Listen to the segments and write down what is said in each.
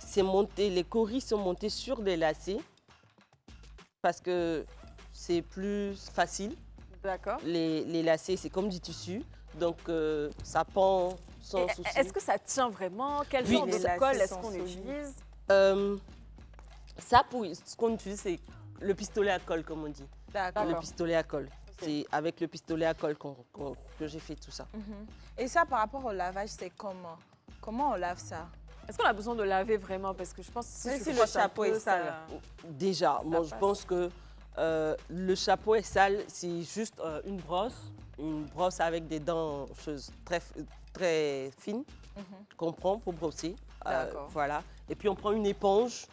c'est monté, les coris sont montés sur des lacets parce que c'est plus facile. D'accord. Les lacets, c'est comme du tissu, donc ça pend sans souci. Est-ce que ça tient vraiment? Quel Oui, genre les de lacets colle est-ce sont qu'on solides. utilise? Ça, pour ce qu'on utilise, c'est le pistolet à colle, comme on dit. D'accord. Le pistolet à colle. C'est avec le pistolet à colle que j'ai fait tout ça. Et ça, par rapport au lavage, c'est comment? Comment on lave ça? Est-ce qu'on a besoin de laver vraiment? Parce que je pense que si Mais tu si le frottes un chapeau peu, est sale. Déjà, moi, je passe. pense que le chapeau est sale, c'est juste une brosse avec des dents très fines qu'on prend pour brosser. D'accord. Voilà. Et puis, on prend une éponge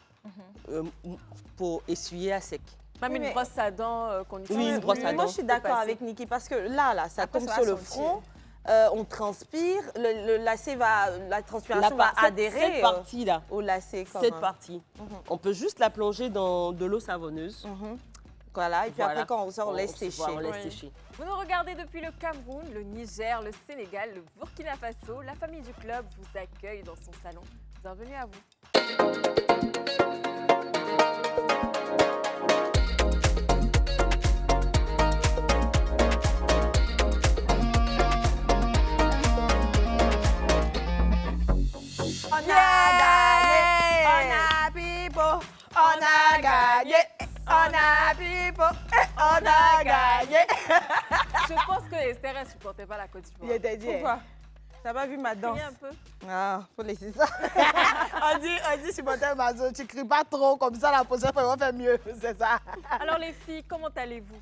pour essuyer à sec. Même Oui, une mais- brosse à dents qu'on utilise. Oui, une brosse à Moi, dents. je suis d'accord passer. avec Niki parce que là, ça Après, tombe ça sur va le sentir. front. On transpire, le lacet la transpiration va adhérer Cette partie-là, au lacet. Comme cette un- partie, on peut juste la plonger dans de l'eau savonneuse. Voilà, et puis Voilà. après, quand on sort, on laisse sécher. On laisse Oui. sécher. Vous nous regardez depuis le Cameroun, le Niger, le Sénégal, le Burkina Faso. La famille du club vous accueille dans son salon. Bienvenue à vous. On a gagné, on a pipo, on a gagné, on a pipo, on a gagné. Je pense que Esther, elle ne supportait pas la Côte Il d'Ivoire. était dit. Pourquoi? T'as pas vu ma danse? Criez un peu. Ah, faut laisser ça. on dit supporter Mazo, tu cries pas trop, comme ça la prochaine fois, on va faire mieux, c'est ça. Alors les filles, comment allez-vous?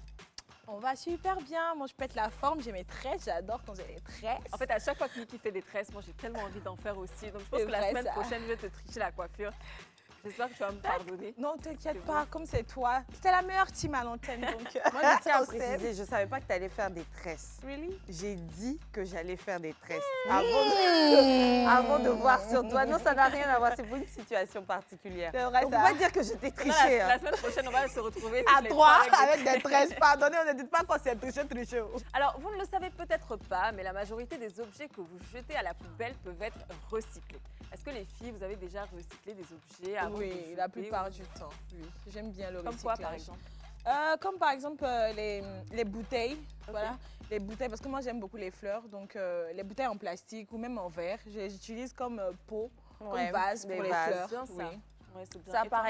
On va super bien, moi je pète la forme, j'ai mes tresses, j'adore quand j'ai les tresses. En fait, à chaque fois que Niki fait des tresses, moi j'ai tellement envie d'en faire aussi. Donc je pense C'est que la vrai, semaine ça. prochaine, je vais te tricher la coiffure. J'espère que tu vas me pardonner. Non, t'inquiète C'est pas, bon. comme c'est toi. C'était la meilleure team à l'antenne, donc... Moi, je tiens à on s'aime. préciser, je ne savais pas que tu allais faire des tresses. Really? J'ai dit que j'allais faire des tresses avant de voir sur toi. Non, ça n'a rien à voir, c'est pour une situation particulière. C'est vrai, On ne ça. peut pas dire que je t'ai Non, triché. la hein. semaine prochaine, on va se retrouver À toutes les trois, trois avec des tresses. Pardonnez, on ne dit pas quand c'est triché. Alors, vous ne le savez peut-être pas, mais la majorité des objets que vous jetez à la poubelle peuvent être recyclés. Est-ce que les filles, vous avez déjà recyclé des objets avant de les Oui, jeter la plupart ou- du temps. Oui, j'aime bien le Comme recyclage. quoi, par exemple? Comme par exemple les bouteilles. Voilà, les bouteilles, parce que moi j'aime beaucoup les fleurs, donc les bouteilles en plastique ou même en verre, j'utilise comme pot, Ouais, comme vase des pour les vases. fleurs. Bien ça. Oui. Ouais, c'est bien. Ça, Et toi?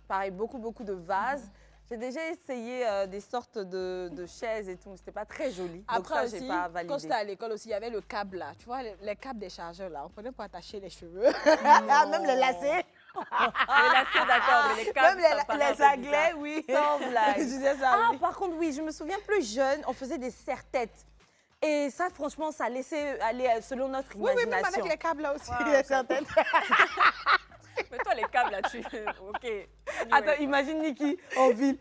pareil, beaucoup de vases. J'ai déjà essayé des sortes de chaises et tout, mais c'était pas très joli. Donc Après ça, aussi, j'ai pas quand validé. j'étais à l'école aussi, il y avait le câble là. Tu vois, les câbles des chargeurs là, on prenait pour attacher les cheveux. Même les lacets. Les lacets, d'accord, mais les câbles, Même ça paraît un les peu anglais, bizarre. oui. Sans blague. Je disais ça, Ah, oui. par contre, oui, je me souviens plus jeune, on faisait des serre-têtes. Et ça, franchement, ça laissait aller selon notre Oui, oui, imagination. même avec les câbles là aussi, Wow, les ça- certaines. Mais toi, les câbles, là, tu... OK. Attends, imagine Niki en ville.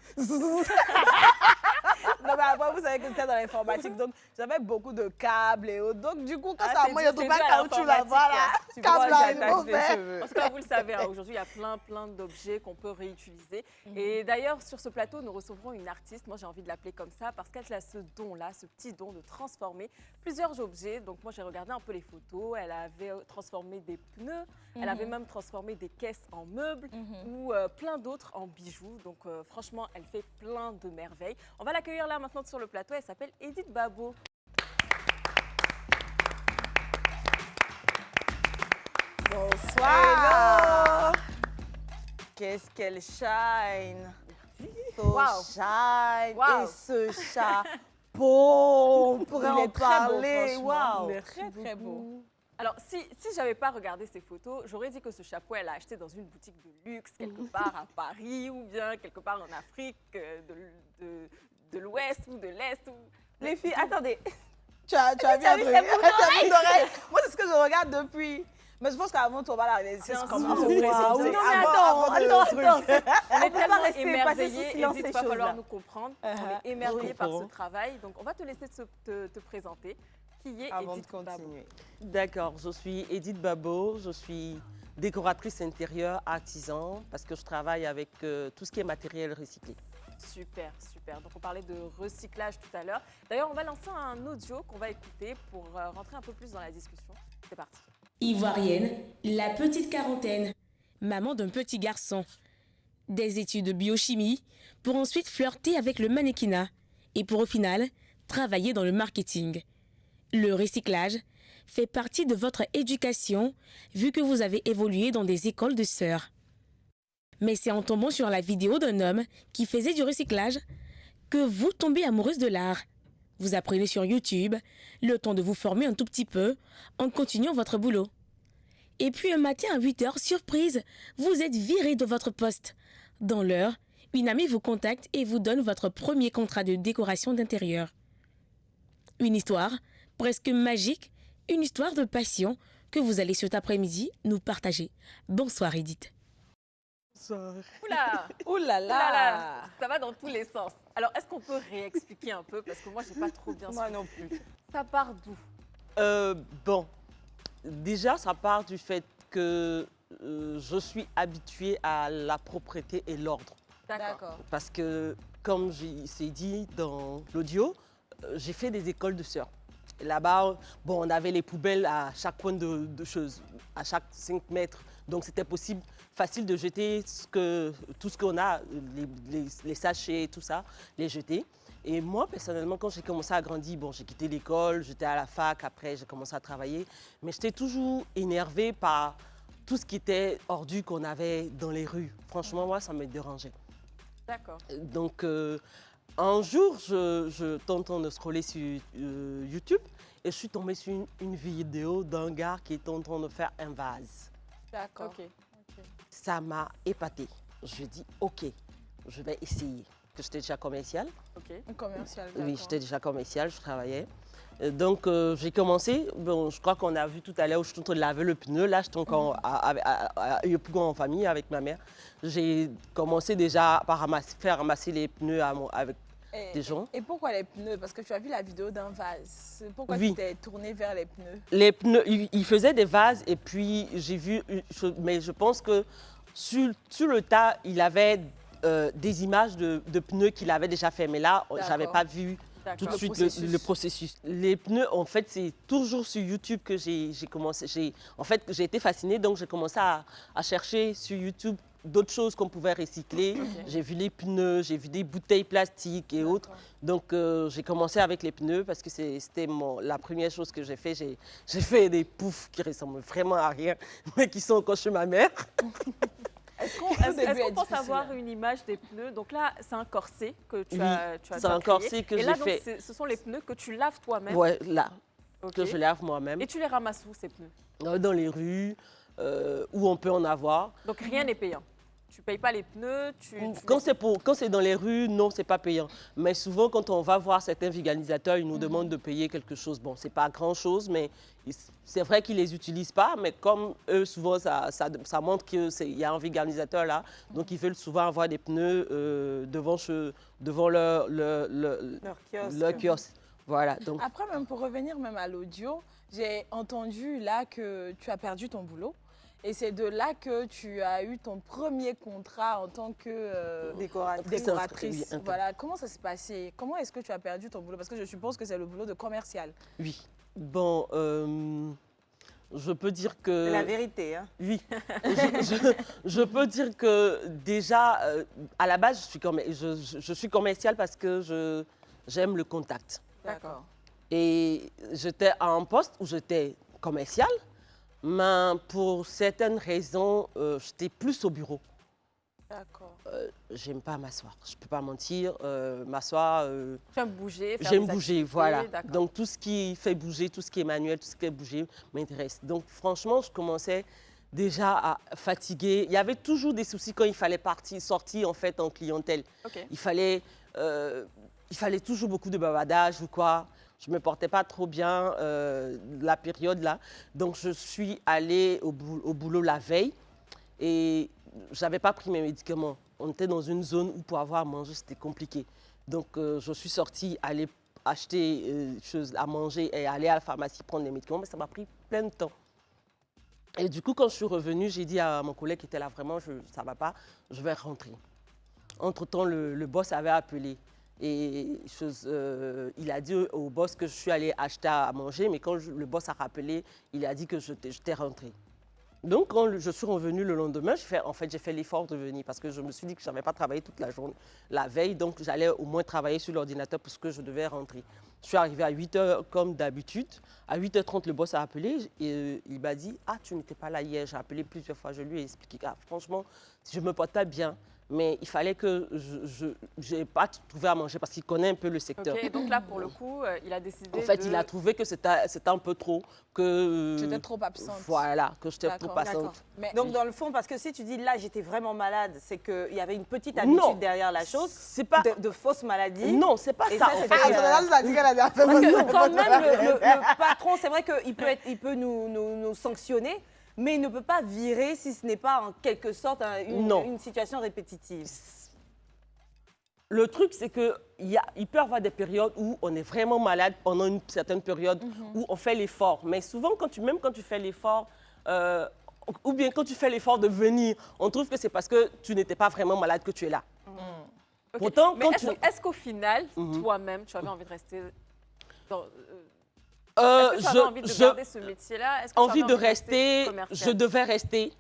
Non, mais après, vous savez que j'étais dans l'informatique, donc j'avais beaucoup de câbles et autres. Donc, du coup, quand Ah, ça c'est moi, dû- je trouve c'est pas dû à caoutchouc là, l'informatique, voilà. Tu Câble vois, là, tu il attaches faut des faire. cheveux. En tout cas, vous le savez, hein, aujourd'hui, il y a plein d'objets qu'on peut réutiliser. Et d'ailleurs, sur ce plateau, nous recevrons une artiste. Moi, j'ai envie de l'appeler comme ça parce qu'elle a ce don-là, ce petit don de transformer plusieurs objets. Donc, moi, j'ai regardé un peu les photos. Elle avait transformé des pneus. Elle avait même transformé des caisses en meubles ou plein d'autres en bijoux. Donc, franchement, elle fait plein de merveilles. On va l'accueillir là maintenant sur le plateau. Elle s'appelle Edith Babo. Bonsoir. Qu'est-ce qu'elle shine. So Wow. shine. Wow. Et ce chapeau, on pourrait Il en est très beau, parler. franchement. Waouh. Il est très, très beau. Alors, si je n'avais pas regardé ces photos, j'aurais dit que ce chapeau, elle l'a acheté dans une boutique de luxe, quelque part à Paris ou bien quelque part en Afrique de l'Ouest ou de l'Est. Les filles, attendez. Tu as vu un truc. Sa boucle d'oreille. Moi, c'est ce que je regarde depuis. Mais je pense qu'avant, on va la réussir. Bien Comment sûr. on se Waouh. présente. Non, mais attends, Avant de- attends. On est On peut tellement pas rester, passer émerveillés, sous silence Edith, il ces va falloir choses-là. nous comprendre. On est émerveillés par ce travail. Donc, on va te laisser te présenter. Qui est Avant de Edith Babo? continuer. D'accord, je suis Edith Babo, je suis décoratrice intérieure, artisan, parce que je travaille avec tout ce qui est matériel recyclé. Super, super. Donc, on parlait de recyclage tout à l'heure. D'ailleurs, on va lancer un audio qu'on va écouter pour rentrer un peu plus dans la discussion. C'est parti. Ivoirienne, la petite quarantaine. maman d'un petit garçon. Des études de biochimie pour ensuite flirter avec le mannequinat et pour au final travailler dans le marketing. Le recyclage fait partie de votre éducation vu que vous avez évolué dans des écoles de sœurs. Mais c'est en tombant sur la vidéo d'un homme qui faisait du recyclage que vous tombez amoureuse de l'art. Vous apprenez sur YouTube, le temps de vous former un tout petit peu en continuant votre boulot. Et puis un matin à 8h, surprise, vous êtes viré de votre poste. Dans l'heure, une amie vous contacte et vous donne votre premier contrat de décoration d'intérieur. Une histoire presque magique, une histoire de passion que vous allez cet après-midi nous partager. Bonsoir Edith. Oula! Ouh là Oula là, là. ça va dans tous les sens. Alors, est-ce qu'on peut réexpliquer un peu? Parce que moi, je n'ai pas trop bien Moi suivi. non plus. Ça part d'où? Bon, déjà, ça part du fait que je suis habituée à la propreté et l'ordre. D'accord. Parce que, comme c'est dit dans l'audio, j'ai fait des écoles de sœurs. Et là-bas, bon, on avait les poubelles à chaque coin de choses, à chaque 5 mètres. Donc, c'était facile de jeter tout ce qu'on a, les sachets, tout ça, les jeter. Et moi, personnellement, quand j'ai commencé à grandir, bon, j'ai quitté l'école, j'étais à la fac, après j'ai commencé à travailler. Mais j'étais toujours énervée par tout ce qui était ordure qu'on avait dans les rues. Franchement, moi, ça me dérangeait. D'accord. Donc, un jour, je t'entends de scroller sur YouTube et je suis tombée sur une vidéo d'un gars qui était en train de faire un vase. D'accord. Ok. Ça m'a épatée. Je dis, OK, je vais essayer. Que j'étais déjà commerciale. Ok. Un commercial. Oui, d'accord. j'étais déjà commerciale, je travaillais. Donc, j'ai commencé. Bon, je crois qu'on a vu tout à l'heure où je suis en train de laver le pneu. Là, j'étais encore à Yopougon en famille avec ma mère. J'ai commencé déjà par faire ramasser les pneus avec des gens. Et pourquoi les pneus? Parce que tu as vu la vidéo d'un vase. Pourquoi Oui. tu t'es tourné vers les pneus? Les pneus, il faisait des vases et puis j'ai vu, mais je pense que sur le tas, il avait des images de pneus qu'il avait déjà fait. Mais là, je n'avais pas vu tout de D'accord. suite le processus. Les pneus, en fait, c'est toujours sur YouTube que j'ai commencé. En fait, j'ai été fascinée, donc j'ai commencé à chercher sur YouTube d'autres choses qu'on pouvait recycler. J'ai vu les pneus, j'ai vu des bouteilles plastiques et autres. Donc, j'ai commencé avec les pneus parce que c'était la première chose que j'ai fait. J'ai fait des poufs qui ressemblent vraiment à rien, mais qui sont encore chez ma mère. Est-ce qu'on pense avoir une image des pneus? Donc là, c'est un corset que tu as c'est un corset que et là, j'ai donc, fait. ce sont les pneus que tu laves toi-même? Ouais, là, Ok. que je lave moi-même. Et tu les ramasses où, ces pneus? Dans les rues, où on peut en avoir. Donc rien n'est payant? Tu ne payes pas les pneus? Quand c'est dans les rues, non, c'est pas payant. Mais souvent, quand on va voir certains véganisateurs, ils nous demandent de payer quelque chose. Bon, c'est pas grand-chose, mais c'est vrai qu'ils les utilisent pas. Mais comme eux, souvent, ça montre qu'il y a un véganisateur là. Donc, ils veulent souvent avoir des pneus devant leur kiosque. Voilà. Donc, Après, même pour revenir même à l'audio, j'ai entendu là que tu as perdu ton boulot. Et c'est de là que tu as eu ton premier contrat en tant que décoratrice. Oui, Voilà. Comment ça s'est passé? Comment est-ce que tu as perdu ton boulot? Parce que je suppose que c'est le boulot de commercial. oui. Bon, je peux dire que... C'est la vérité, hein. Oui, je peux dire que déjà, à la base, je suis commerciale parce que j'aime le contact. D'accord. Et j'étais à un poste où j'étais commerciale, mais pour certaines raisons, j'étais plus au bureau. D'accord. J'aime pas m'asseoir, je peux pas mentir. M'asseoir, J'aime bouger, faire j'aime des bouger, activités, voilà. d'accord. Donc tout ce qui fait bouger, tout ce qui est manuel, tout ce qui est bouger m'intéresse. Donc franchement, je commençais déjà à fatiguer. Il y avait toujours des soucis quand il fallait sortir en fait en clientèle. Ok. Il fallait toujours beaucoup de bavardage ou quoi. Je ne me portais pas trop bien la période là. Donc je suis allée au boulot la veille et je n'avais pas pris mes médicaments. On était dans une zone où pour avoir à manger, c'était compliqué. Donc je suis sortie, aller acheter choses à manger et aller à la pharmacie prendre des médicaments, mais ça m'a pris plein de temps. Et du coup, quand je suis revenue, j'ai dit à mon collègue qui était là, vraiment, ça ne va pas, je vais rentrer. Entre-temps, le boss avait appelé. Et il a dit au boss que je suis allée acheter à manger, mais quand le boss a rappelé, il a dit que j'étais rentrée. Donc, quand je suis revenue le lendemain, j'ai fait l'effort de venir parce que je me suis dit que je n'avais pas travaillé toute la journée, la veille. Donc, j'allais au moins travailler sur l'ordinateur parce que je devais rentrer. Je suis arrivée à 8 h comme d'habitude. À 8 h 30, le boss a appelé et il m'a dit « Ah, tu n'étais pas là hier. » J'ai appelé plusieurs fois. Je lui ai expliqué « Ah, franchement, je me portais bien. » Mais il fallait que je n'ai pas trouvé à manger parce qu'il connaît un peu le secteur. Ok, donc là, pour le coup, il a décidé En fait, il a trouvé que c'était un peu trop, que... J'étais trop absente. Voilà, que j'étais trop D'accord. absente. Mais Donc, dans le fond, parce que si tu dis là, j'étais vraiment malade, c'est qu'il y avait une petite habitude derrière la chose, C'est pas... de fausses maladies. Non, c'est pas Et ça. ça, En c'était- fait, ça a dit qu'elle avait fait Parce que quand même, le patron, c'est vrai qu'il peut nous sanctionner, mais il ne peut pas virer si ce n'est pas en quelque sorte Non. une situation répétitive. le truc, c'est qu'il peut y avoir des périodes où on est vraiment malade pendant une certaine période où on fait l'effort. Mais souvent, même quand tu fais l'effort, ou bien quand tu fais l'effort de venir, on trouve que c'est parce que tu n'étais pas vraiment malade que tu es là. Ok. Pourtant, Mais est-ce qu'au final, toi-même, tu avais envie de rester dans... Est-ce que tu avais envie de garder ce métier-là? Est-ce que tu envie avais de rester, commercial? je devais rester.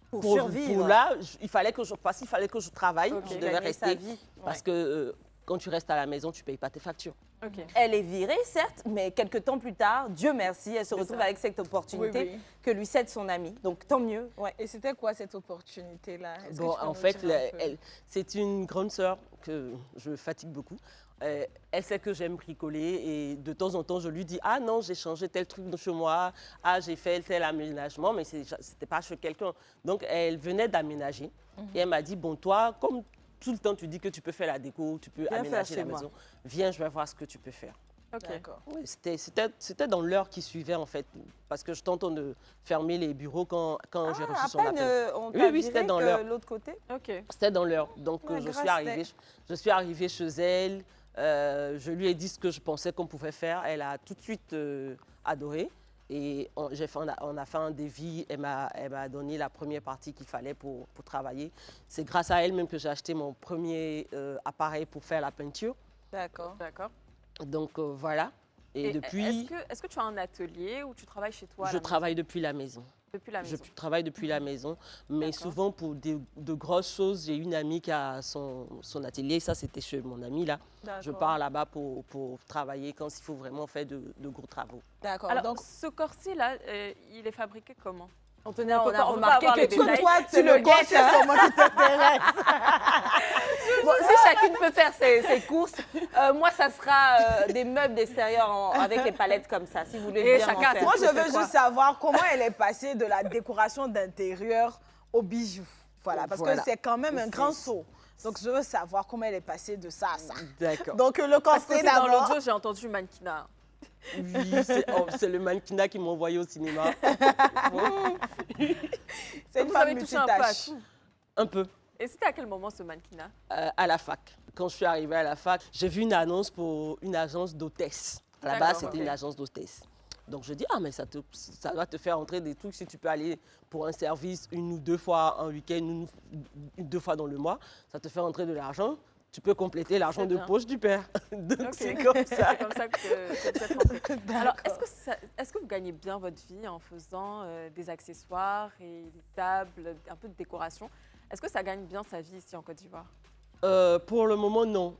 Pour survivre. Là, il fallait que je travaille, Ok. je devais Gagner sa rester. vie. Parce que quand tu restes à la maison, tu ne payes pas tes factures. Ok. Elle est virée, certes, mais quelques temps plus tard, Dieu merci, elle se retrouve avec cette opportunité Oui, oui. que lui cède son ami. Donc tant mieux. Ouais. Et c'était quoi cette opportunité-là? Est-ce que Bon, tu peux en nous fait, dire un peu? c'est une grande sœur que je fatigue beaucoup. Elle sait que j'aime bricoler et de temps en temps, je lui dis « Ah non, j'ai changé tel truc chez moi, ah j'ai fait tel aménagement, mais ce n'était pas chez quelqu'un. » Donc, elle venait d'aménager et elle m'a dit « Bon, toi, comme tout le temps tu dis que tu peux faire la déco, tu peux Viens aménager faire la chez moi. maison, viens, je vais voir ce que tu peux faire. » Ok. D'accord. Oui, c'était dans l'heure qui suivait en fait, parce que je tentais de fermer les bureaux quand j'ai reçu À son peine appel. on Oui, t'a oui, c'était viré dans que l'heure. l'autre côté. Ok. C'était dans l'heure. Donc, Ouais, je grâce suis arrivée chez elle. Je lui ai dit ce que je pensais qu'on pouvait faire. Elle a tout de suite adoré. Et on a fait un devis. Elle m'a donné la première partie qu'il fallait pour travailler. C'est grâce à elle même que j'ai acheté mon premier appareil pour faire la peinture. D'accord. D'accord. Donc, voilà. Et depuis, Est-ce que tu as un atelier ou tu travailles chez toi à je la maison? travaille depuis la maison. Depuis la Je maison. travaille depuis la maison, mais D'accord. souvent pour de grosses choses, j'ai une amie qui a son atelier, ça c'était chez mon ami là. Je pars là-bas pour travailler quand il faut vraiment faire de gros travaux. D'accord. Alors, Donc, ce corset là, il est fabriqué comment? On a on peut pas remarqué avoir que les toi, détails. tu le guettes. Hein? Qui t'intéresse. Bon, si chacune peut faire ses courses, moi, ça sera des meubles d'extérieur avec les palettes comme ça, si vous voulez Et bien chacun m'en a faire. ses moi, je c'est veux quoi? juste savoir comment elle est passée de la décoration d'intérieur aux bijoux. Voilà, parce Voilà. que c'est quand même un grand saut. Donc, je veux savoir comment elle est passée de ça à ça. D'accord. Donc, le Parce que corset dans d'abord. l'audio, j'ai entendu mannequinat. Oui, c'est le mannequinat qui m'a envoyé au cinéma. C'est une Vous femme avez touché un peu à multitâche. tout. Un peu. Et c'était à quel moment ce mannequinat? À la fac. Quand je suis arrivée à la fac, j'ai vu une annonce pour une agence d'hôtesse. À la D'accord, base, c'était ok. une agence d'hôtesse. Donc je dis, ah mais ça doit te faire entrer des trucs si tu peux aller pour un service une ou deux fois un week-end, une ou deux fois dans le mois, ça te fait entrer de l'argent. Tu peux compléter l'argent C'est de bien. poche du père. Donc Ok. c'est comme ça. C'est comme ça que vous êtes rentrés. Alors, est-ce que vous gagnez bien votre vie en faisant des accessoires et des tables, un peu de décoration? Est-ce que ça gagne bien sa vie ici en Côte d'Ivoire? Pour le moment, non.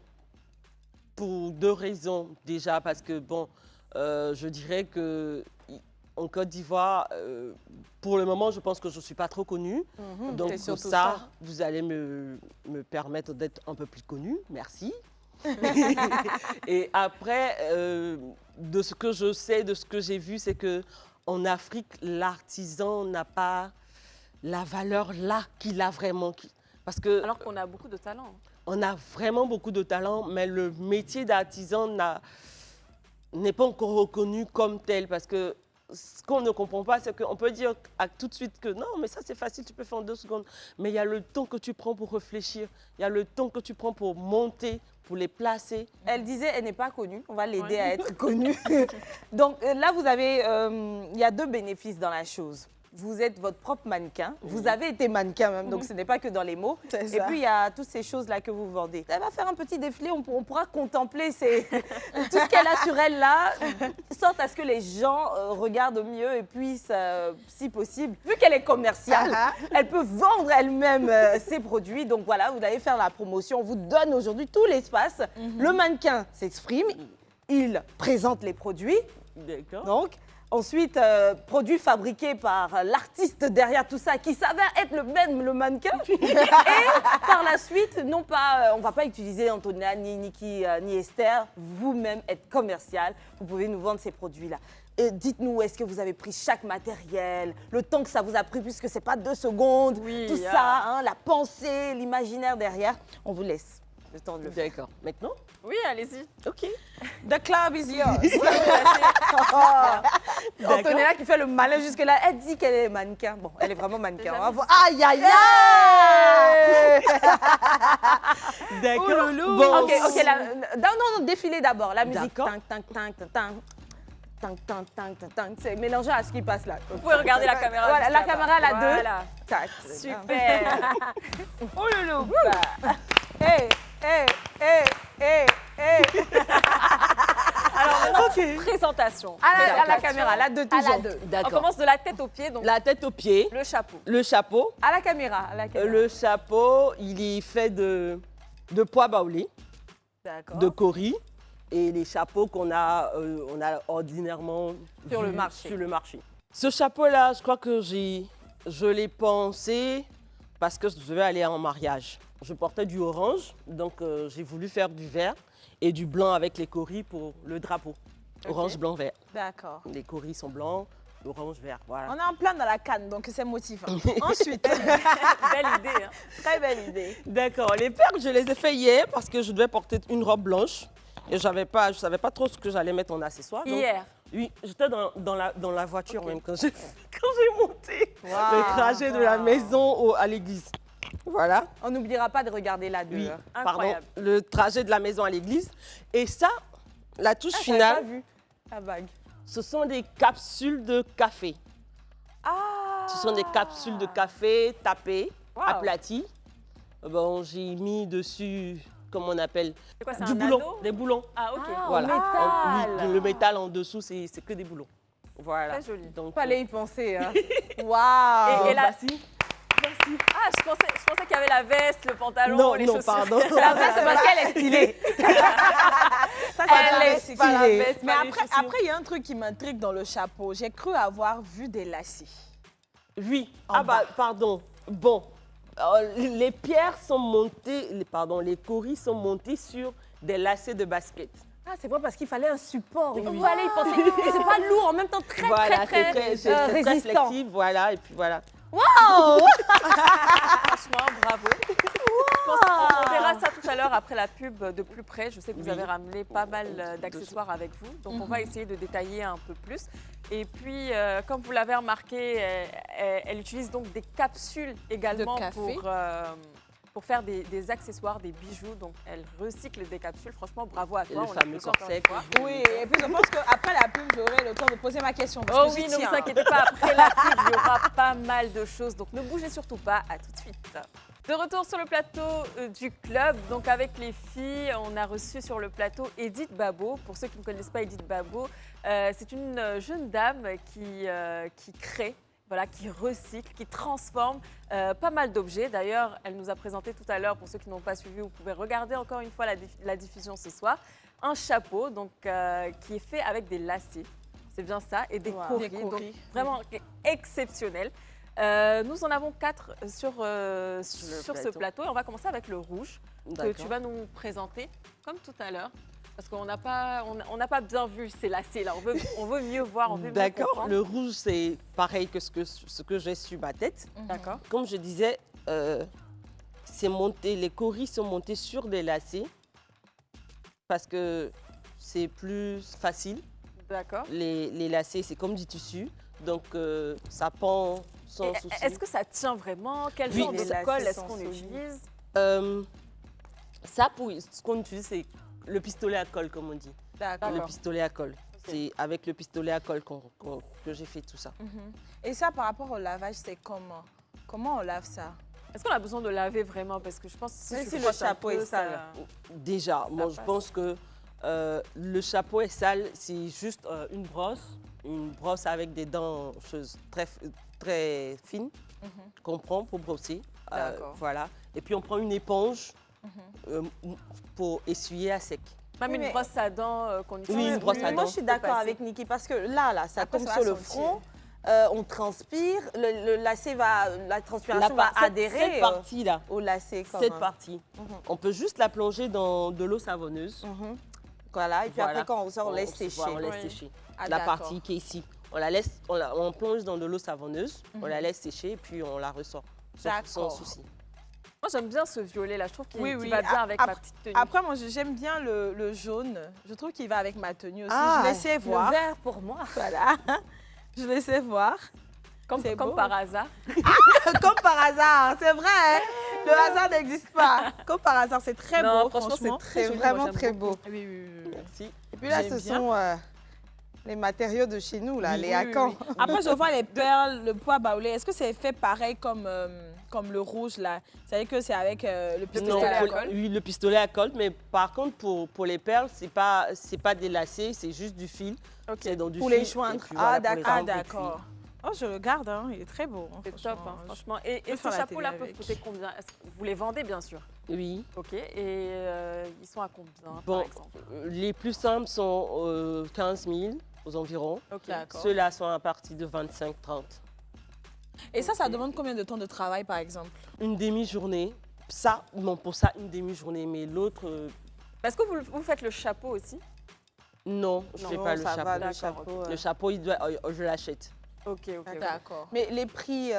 Pour deux raisons. Déjà, parce que, bon, je dirais que en Côte d'Ivoire, pour le moment, je pense que je ne suis pas trop connue. Donc, c'est pour surtout ça, ça. vous allez me permettre d'être un peu plus connue. Merci. Et après, de ce que je sais, de ce que j'ai vu, c'est qu'en Afrique, l'artisan n'a pas la valeur là qu'il a vraiment. Parce que Alors qu'on a beaucoup de talent. on a vraiment beaucoup de talent, mais le métier d'artisan n'est pas encore reconnu comme tel. Parce que ce qu'on ne comprend pas, c'est qu'on peut dire tout de suite que non, mais ça c'est facile, tu peux faire en 2 secondes. Mais il y a le temps que tu prends pour réfléchir, il y a le temps que tu prends pour monter, pour les placer. Elle disait, elle n'est pas connue, on va l'aider Ouais. à être connue. Donc là, vous avez, il y a deux bénéfices dans la chose. vous êtes votre propre mannequin. Vous avez été mannequin même, donc ce n'est pas que dans les mots. C'est Et ça. puis, il y a toutes ces choses-là que vous vendez. Elle va faire un petit défilé, on pourra contempler tout ce qu'elle a sur elle là, sorte à ce que les gens regardent mieux et puissent, si possible, vu qu'elle est commerciale, elle peut vendre elle-même ses produits. Donc voilà, vous allez faire la promotion. On vous donne aujourd'hui tout l'espace. Le mannequin s'exprime, il présente les produits. D'accord. Donc, ensuite, produit fabriqué par l'artiste derrière tout ça, qui s'avère être le mannequin. Et par la suite, non pas, on ne va pas utiliser Antonia, ni Niki, ni Esther. Vous-même êtes commercial, vous pouvez nous vendre ces produits-là. Et dites-nous, où est-ce que vous avez pris chaque matériel, le temps que ça vous a pris, puisque ce n'est pas 2 secondes, Oui, tout ça, hein, la pensée, l'imaginaire derrière. On vous laisse le temps de le faire. D'accord. Maintenant? Oui, allez-y. Ok. The club is yours. Antonella qui fait le malin jusque-là, elle dit qu'elle est mannequin. Bon, elle est vraiment mannequin. On va voir. Aïe, aïe, aïe! D'accord. Bon, ok, non, défilez d'abord. La musique. D'accord. Tang, tang, tang, tang, tang. Tang, tang, tang, tang, tang. C'est mélangé à ce qui passe là. Vous pouvez regarder la caméra. Voilà, juste la là-bas. caméra, la 2. Voilà. Tac. Super. Oh loulou. Hey, hey, hey, hey, hey. Alors maintenant, présentation. À la caméra, la 2 toujours. On D'accord. commence de la tête aux pieds, donc La tête aux pieds, le chapeau. le chapeau. À la caméra, Le chapeau, il est fait de pois baoulés, D'accord. de cori et les chapeaux qu'on a, on a ordinairement Sur le vus marché. sur le marché. Ce chapeau-là, je crois que je l'ai pensé parce que je devais aller en mariage. Je portais du orange, donc j'ai voulu faire du vert et du blanc avec les coris pour le drapeau. Orange, blanc, vert. D'accord. Les coris sont blancs, l'orange, vert, voilà. On est en plein dans la canne, donc c'est motivant. Ensuite, Belle idée. Hein. très belle idée. D'accord. Les perles, je les ai fait hier parce que je devais porter une robe blanche et je savais pas trop ce que j'allais mettre en accessoire. donc- Hier. Oui, j'étais dans la voiture même quand j'ai monté le trajet de la maison à l'église. Voilà. On n'oubliera pas de regarder la 2. Oui, Incroyable. pardon. Le trajet de la maison à l'église. Et ça, la touche Pas finale, vu la bague. ce sont des capsules de café. Ce sont des capsules de café tapées, Wow. aplaties. Bon, j'ai mis dessus, comment on appelle, C'est quoi, c'est du un boulon, anneau des boulons. Ah, ok. Voilà. métal. Oui, le métal en dessous, c'est que des boulons. Voilà. Très joli. Donc, Fallait y penser. Hein. Waouh. Et la- voici. Ah, je pensais qu'il y avait la veste, le pantalon, Non, les non, chaussures. pardon. La veste, c'est parce qu'elle est stylée. Ça, Elle est c'est Pas la stylée. veste, Mais pas les après, chaussures. il y a un truc qui m'intrigue dans le chapeau. J'ai cru avoir vu des lacets. Oui. En bas. Pardon. Bon. Les pierres sont montées, les coris sont montés sur des lacets de basket. Ah, c'est pas parce qu'il fallait un support. Il Oui. fallait y penser. Et c'est pas lourd, en même temps très, Voilà, très, c'est très résistant. flexible, voilà, et puis voilà. Franchement, bravo. Je pense qu'on verra ça tout à l'heure après la pub de plus près. Je sais que vous Oui. avez ramené pas mal d'accessoires avec vous. Donc, on va essayer de détailler un peu plus. Et puis, comme vous l'avez remarqué, elle utilise donc des capsules également De café. pour faire des accessoires, des bijoux. Donc, elle recycle des capsules. Franchement, bravo à Et toi. le On fameux l'applaudit encore corset. une fois. Oui, et puis je pense qu'après la pub, j'aurai le temps de poser ma question. Parce Oh que oui, j'y ne tiens. vous inquiétez pas, après la pub, il y aura pas mal de choses. Donc ne bougez surtout pas, à tout de suite. De retour sur le plateau du club, donc avec les filles, on a reçu sur le plateau Edith Babo. Pour ceux qui ne connaissent pas Edith Babo, c'est une jeune dame qui crée, voilà, qui recycle, qui transforme pas mal d'objets. D'ailleurs, elle nous a présenté tout à l'heure, pour ceux qui n'ont pas suivi, vous pouvez regarder encore une fois la diffusion ce soir, un chapeau donc, qui est fait avec des lacets. C'est bien ça, et des Wow. coris, Des donc coris. vraiment exceptionnel. Nous en avons 4 sur ce plateau et on va commencer avec le rouge que tu vas nous présenter comme tout à l'heure parce qu'on n'a pas bien vu ces lacets là. On veut mieux voir, on veut mieux D'accord. comprendre. Le rouge, c'est pareil que ce que j'ai sur ma tête. D'accord. Comme je disais, c'est monté, les coris sont montés sur des lacets parce que c'est plus facile. D'accord. Les lacets, c'est comme du tissu, donc ça pend sans Et souci. est-ce que ça tient vraiment? Quel Oui, genre de les lacets colle est-ce sont qu'on solides. utilise? Ça, pour ce qu'on utilise, c'est le pistolet à colle, comme on dit. D'accord. Le pistolet à colle. C'est avec le pistolet à colle que j'ai fait tout ça. Et ça, par rapport au lavage, c'est comment? Comment on lave ça? Est-ce qu'on a besoin de laver vraiment? Parce que je pense que si Mais tu si le frottes un chapeau peu, est sale. Déjà, moi je passe. pense que le chapeau est sale, c'est juste une brosse avec des dents très fines qu'on prend pour brosser. D'accord. Voilà. Et puis on prend une éponge pour essuyer à sec. Même Oui, une mais- brosse à dents qu'on utilise. Oui, une brosse à Moi, dents. je suis d'accord passer. avec Niki parce que là, ça Après, tombe ça sur va le sentir. front, on transpire, le lacet la transpiration va Cette adhérer partie-là, au lacet. Comme cette un- partie, on peut juste la plonger dans de l'eau savonneuse. Voilà, et puis Voilà. après, quand on sort, on laisse sécher. On laisse Oui. sécher. Ah, La d'accord. partie qui est ici, on plonge dans de l'eau savonneuse, on la laisse sécher et puis on la ressort sans D'accord. souci. Moi, j'aime bien ce violet-là. Je trouve qu'il Oui, qu'il oui. va bien avec ma Après- petite tenue. Après, moi, j'aime bien le jaune. Je trouve qu'il va avec ma tenue aussi. Ah, je laissais voir. Le vert pour moi. Voilà. Je laissais voir. Comme c'est beau. par hasard. Comme par hasard, c'est vrai. Hein? Le hasard n'existe pas. Comme par hasard, c'est très Non, beau. franchement, c'est très joli. vraiment Moi, j'aime très beaucoup. beau. Oui, oui, oui. Merci. Et puis là, J'aime ce bien. sont les matériaux de chez nous, là, Oui, les oui, hacans. oui, oui. Après, je vois les perles, le pois baoulé. Est-ce que c'est fait pareil comme le rouge, là? C'est-à-dire que c'est avec le Non, pistolet à à pour- colle. oui, le pistolet à colle, mais par contre, pour les perles, c'est pas des lacets, c'est juste du fil. Ok. C'est dans du Pour fil. les joindre. et puis Ah, voilà, pour les Ah, joindre, et puis- d'accord. Oh, je le garde, hein. Il est très beau. Hein, C'est top, franchement. hein, franchement. Et peux ces faire la chapeaux-là télé peuvent avec. coûter combien? Vous les vendez, bien sûr. Oui. Ok. Et ils sont à combien, Bon, par exemple? les plus simples sont 15 000 aux environs. Ok. D'accord. Ceux-là sont à partir de 25-30. Et ça demande combien de temps de travail, par exemple? Une demi-journée. Ça, non, pour ça, une demi-journée. Mais l'autre, Est-ce que vous faites le chapeau aussi? non, je ne fais pas le ça chapeau. va, le D'accord, chapeau. Le chapeau, je l'achète. Ok, ok. D'accord. Mais les prix,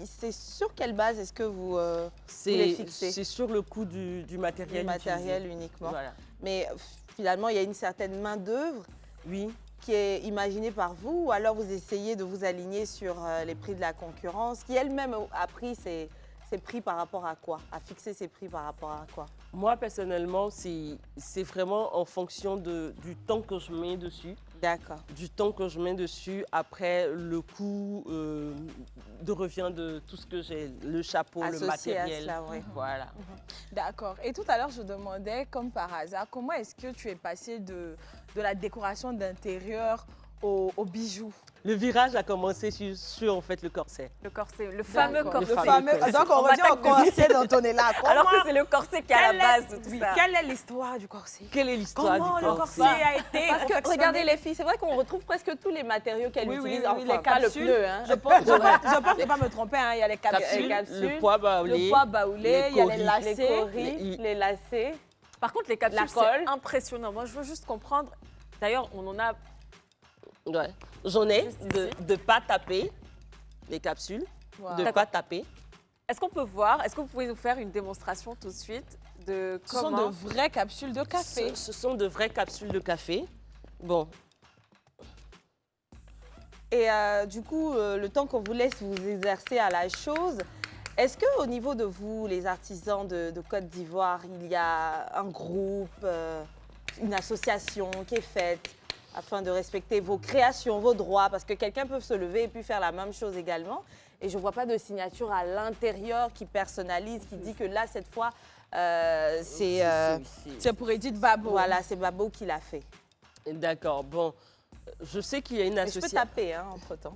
c'est sur quelle base est-ce que vous les C'est fixez? c'est sur le coût du matériel. Du matériel utilisé. uniquement. Voilà. Mais finalement, il y a une certaine main-d'œuvre Oui. qui est imaginée par vous, ou alors vous essayez de vous aligner sur les prix de la concurrence, qui elle-même a pris ses prix par rapport à quoi? A fixé ses prix par rapport à quoi? Moi, personnellement, c'est vraiment en fonction du temps que je mets dessus. D'accord. Du temps que je mets dessus, après le coût de revient de tout ce que j'ai, le chapeau, le Associé à matériel. cela, oui. Voilà. D'accord. Et tout à l'heure, je demandais, comme par hasard, comment est-ce que tu es passé de la décoration d'intérieur aux bijoux? Le virage a commencé sur en fait, le corset. Le corset, le fameux D'accord. corset. Le fameux corset. Donc, on revient au corset dont on est là. Alors que Comment- c'est le corset qui est à la base de tout oui, ça. quelle est l'histoire du corset? Quelle est l'histoire Comment du le corset? corset a été Parce que confectionné? regardez les filles, c'est vrai qu'on retrouve presque tous les matériaux qu'elles Oui, utilisent, oui, enfin les pas le capsules. pneu. Hein. Je pense ne pas me tromper, hein, il y a les capsules, Le poids baoulé. le poids baoulé, il y a les coris, lacets. Les coris, Les- les lacets. Par contre, les capsules, La colle. c'est impressionnant. Moi, je veux juste comprendre. D'ailleurs, on en a. Ouais. J'en ai Juste de pas taper les capsules, Wow. de pas taper. Est-ce qu'on peut voir? Est-ce que vous pouvez nous faire une démonstration tout de suite de Ce sont comment? de vraies capsules de café. Ce sont de vraies capsules de café. Bon, Et du coup, le temps qu'on vous laisse vous exercer à la chose, est-ce qu'au niveau de vous, les artisans de Côte d'Ivoire, il y a un groupe, une association qui est faite afin de respecter vos créations, vos droits? Parce que quelqu'un peut se lever et puis faire la même chose également. Et je ne vois pas de signature à l'intérieur qui personnalise, qui dit que là, cette fois, c'est C'est pour Edith Babo. voilà, c'est Babo qui l'a fait. d'accord. Bon, je sais qu'il y a une Mais je peux association. taper hein, entre-temps.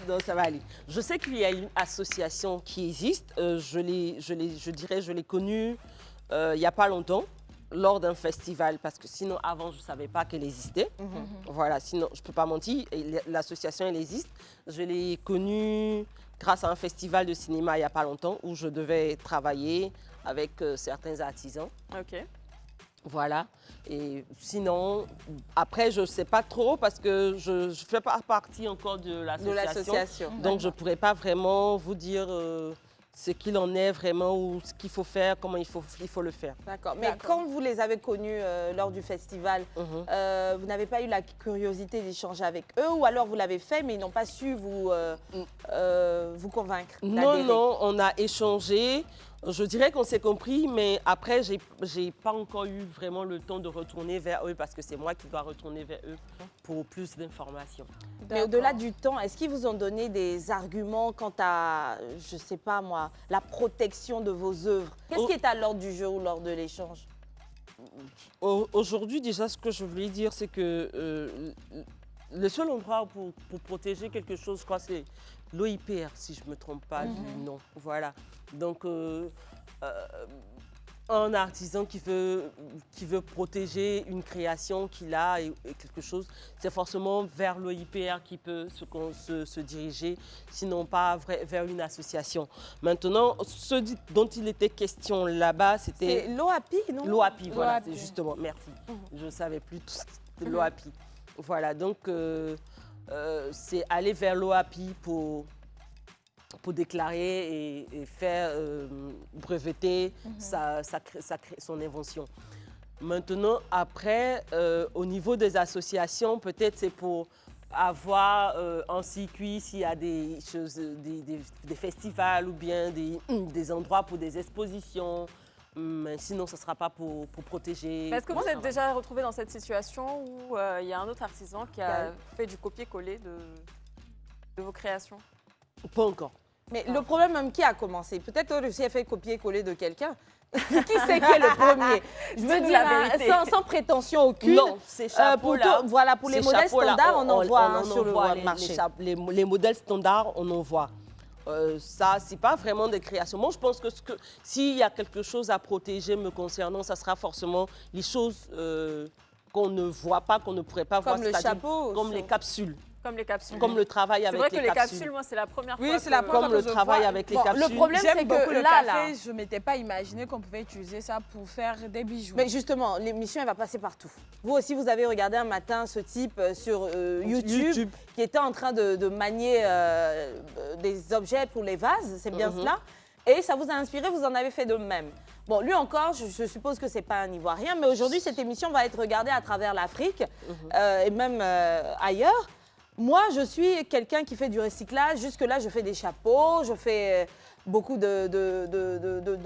Non, ça va aller. Je sais qu'il y a une association qui existe. Je l'ai connue il n'y a pas longtemps, lors d'un festival, parce que sinon, avant, je ne savais pas qu'elle existait. Voilà, sinon, je ne peux pas mentir. Et l'association, elle existe. Je l'ai connue grâce à un festival de cinéma il n'y a pas longtemps, où je devais travailler avec certains artisans. Ok. Voilà. Et sinon, après, je ne sais pas trop parce que je ne fais pas partie encore de De l'association. l'association. Donc, je ne pourrais pas vraiment vous dire ce qu'il en est vraiment ou ce qu'il faut faire, comment il faut le faire. D'accord. Mais D'accord. quand vous les avez connus lors du festival, Mhm. vous n'avez pas eu la curiosité d'échanger avec eux ou alors vous l'avez fait mais ils n'ont pas su vous convaincre Non, d'adhérer? non, on a échangé. Je dirais qu'on s'est compris, mais après, j'ai pas encore eu vraiment le temps de retourner vers eux parce que c'est moi qui dois retourner vers eux pour plus d'informations. Mais au-delà du temps, est-ce qu'ils vous ont donné des arguments quant à, je sais pas moi, la protection de vos œuvres? Qu'est-ce qui est à l'ordre du jour ou lors de l'échange? Aujourd'hui, déjà, ce que je voulais dire, c'est que le seul endroit pour protéger quelque chose, je crois, c'est l'OIPR, si je ne me trompe pas du nom. Voilà. Donc, un artisan qui veut protéger une création qu'il a et quelque chose, c'est forcément vers l'OIPR qui peut se diriger, sinon pas vers une association. Maintenant, ce dont il était question là-bas, c'était... C'est l'OAPI, non? L'OAPI, voilà, c'est justement, merci. Je ne savais plus tout ce que c'était l'OAPI. Voilà, donc c'est aller vers l'OAPI pour déclarer et faire breveter son invention. Maintenant, après, au niveau des associations, peut-être c'est pour avoir un circuit s'il y a des choses, des festivals ou bien des endroits pour des expositions. Mais sinon, ce ne sera pas pour protéger. Est-ce que vous êtes déjà retrouvé dans cette situation où il y a un autre artisan qui a fait du copier-coller de vos créations? Pas encore. Mais le problème même qui a commencé, peut-être toi aussi a fait copier-coller de quelqu'un. Qui c'est qui est le premier? Je veux Dis-nous dire, la vérité. sans prétention aucune. Non, ces chapeaux-là. Voilà, pour les modèles standards, on en voit sur le marché. Les modèles standards, on en voit. Ça, c'est pas vraiment des créations. Moi, je pense que s'il y a quelque chose à protéger me concernant, ça sera forcément les choses qu'on ne voit pas, qu'on ne pourrait pas voir. Comme le chapeau. Comme les capsules. Comme les capsules. Comme le travail avec les capsules. C'est vrai que les capsules, moi, c'est la première fois. Oui, c'est la première fois Comme le que je travail vois. avec les Bon, capsules. le problème, c'est J'aime beaucoup que le là, café, je ne m'étais pas imaginé qu'on pouvait utiliser ça pour faire des bijoux. Mais justement, l'émission, elle va passer partout. Vous aussi, vous avez regardé un matin ce type sur YouTube qui était en train de manier des objets pour les vases, c'est bien cela. Et ça vous a inspiré, vous en avez fait de même. Bon, lui encore, je suppose que ce n'est pas un Ivoirien, mais aujourd'hui, cette émission va être regardée à travers l'Afrique et même ailleurs. Moi, je suis quelqu'un qui fait du recyclage. Jusque-là, je fais des chapeaux, je fais beaucoup de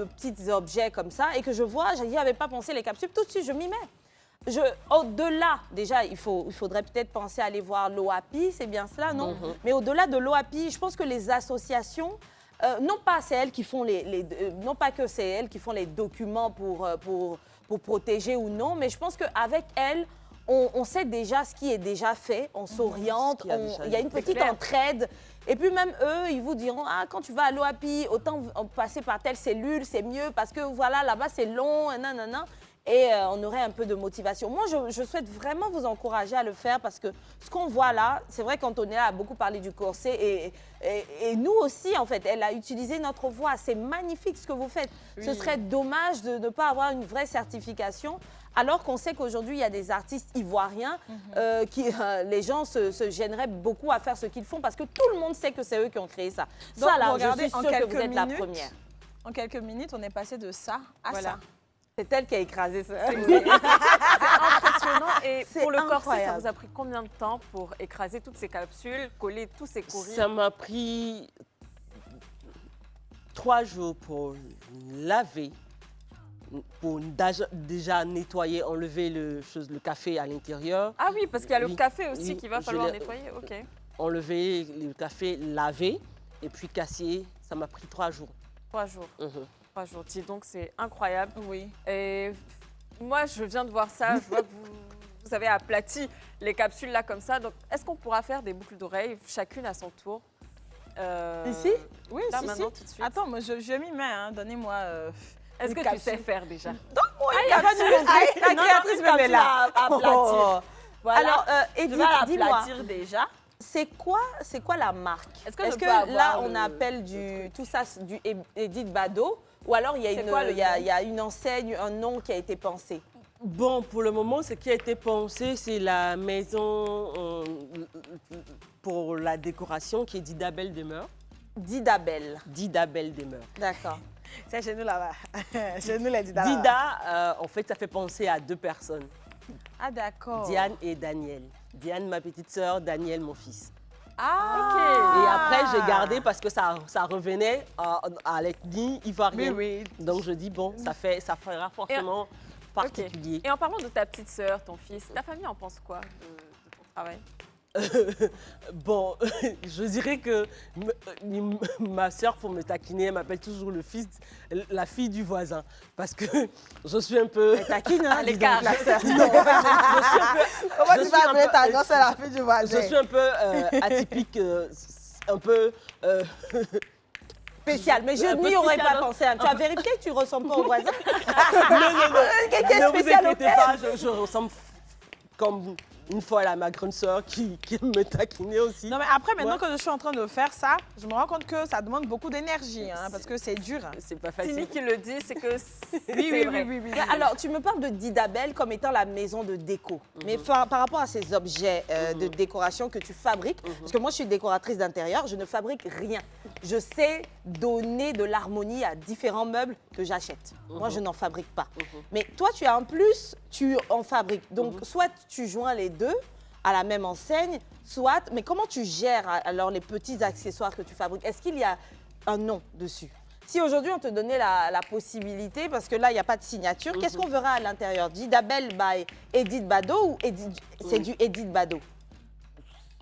petits objets comme ça. Et que je vois, je n'y avais pas pensé les capsules. Tout de suite, je m'y mets. Au-delà, déjà, il faudrait peut-être penser à aller voir l'OAPI, c'est bien cela, non? Mais au-delà de l'OAPI, je pense que les associations, non pas c'est elles qui font non pas que c'est elles qui font les documents pour protéger ou non, mais je pense qu'avec elles, on sait déjà ce qui est déjà fait, on s'oriente, il y a une petite entraide. Et puis même eux, ils vous diront, ah, quand tu vas à l'OAPI, autant passer par telle cellule, c'est mieux parce que voilà, là-bas c'est long, nanana. Et on aurait un peu de motivation. Moi, je souhaite vraiment vous encourager à le faire parce que ce qu'on voit là, c'est vrai qu'Antonia a beaucoup parlé du corset et nous aussi, en fait, elle a utilisé notre voix. C'est magnifique ce que vous faites. Oui. Ce serait dommage de ne pas avoir une vraie certification alors qu'on sait qu'aujourd'hui, il y a des artistes ivoiriens les gens se gêneraient beaucoup à faire ce qu'ils font parce que tout le monde sait que c'est eux qui ont créé ça. Donc, ça, là, regardez, je suis sûre que vous êtes la première. En quelques minutes, on est passé de ça à ça. C'est elle qui a écrasé ça. C'est impressionnant. Et pour le corset, ça vous a pris combien de temps pour écraser toutes ces capsules, coller tous ces courriers? Ça m'a pris 3 jours pour laver, pour déjà nettoyer, enlever le café à l'intérieur. Ah oui, parce qu'il y a le café aussi qu'il va falloir nettoyer. Ok. Enlever le café, laver et puis casser. Ça m'a pris 3 jours. 3 jours. 3 jours. Dis donc, c'est incroyable. Oui. Et moi, je viens de voir ça. Je vois que vous avez aplati les capsules là comme ça. Donc, est-ce qu'on pourra faire des boucles d'oreilles, chacune à son tour? Ici? Oui, là, maintenant, tout de suite. Attends, moi, je m'y mets. Hein. Donnez-moi. Est-ce que tu sais faire déjà? Donc, il n'y a pas de La créatrice me met là. Aplatir. Voilà. Alors, Edith, dis-moi. Déjà. C'est quoi la marque? Est-ce que là, on appelle tout ça du Edith Bado ou alors il y a une enseigne, un nom qui a été pensé? Bon, pour le moment, ce qui a été pensé, c'est la maison pour la décoration qui est Didabel demeure. Didabel. Didabel demeure. D'accord. C'est chez nous là-bas. Chez nous, les Dida. Dida, en fait, ça fait penser à 2 personnes. Ah, d'accord. Diane et Daniel. Diane, ma petite sœur, Daniel, mon fils. Ah. Et après, j'ai gardé parce que ça revenait à l'ethnie ivoirienne. Oui. Donc, je dis, bon, ça fera forcément particulier. Et en parlant de ta petite sœur, ton fils, ta famille en pense quoi de ton travail? Bon, je dirais que ma sœur, pour me taquiner, elle m'appelle toujours la fille du voisin. Parce que je suis un peu... Elle taquine, hein, À l'écart. la sœur. Non, en fait, je suis un peu... Comment je tu suis vas un appeler peu- ta gosse à la fille du voisin? Je suis un peu atypique, un peu... Spécial, mais je Un peu n'y aurais spécial, pas hein. pensé. Tu as vérifié que tu ressembles pas au voisin? Non. Quelqu'un Ne vous spécial au inquiétez pas, je ressemble comme une fois à ma grande sœur qui me taquinait aussi. Non, mais après, maintenant Ouais. que je suis en train de faire ça, je me rends compte que ça demande beaucoup d'énergie, hein, parce que c'est dur. C'est pas Timmy facile. qui le dit, c'est que c'est Oui, vrai. oui. Alors, tu me parles de Didabel comme étant la maison de déco. Mais par rapport à ces objets de décoration que tu fabriques, parce que moi, je suis décoratrice d'intérieur, je ne fabrique rien. Je sais donner de l'harmonie à différents meubles que j'achète. Moi, je n'en fabrique pas. Mais toi, tu as en plus, tu en fabriques. Donc, soit tu joins les deux à la même enseigne, soit... Mais comment tu gères alors les petits accessoires que tu fabriques? Est-ce qu'il y a un nom dessus? Si aujourd'hui on te donnait la possibilité, parce que là il n'y a pas de signature, qu'est-ce qu'on verra à l'intérieur? Didabel by Edith Bado ou c'est du Edith Bado?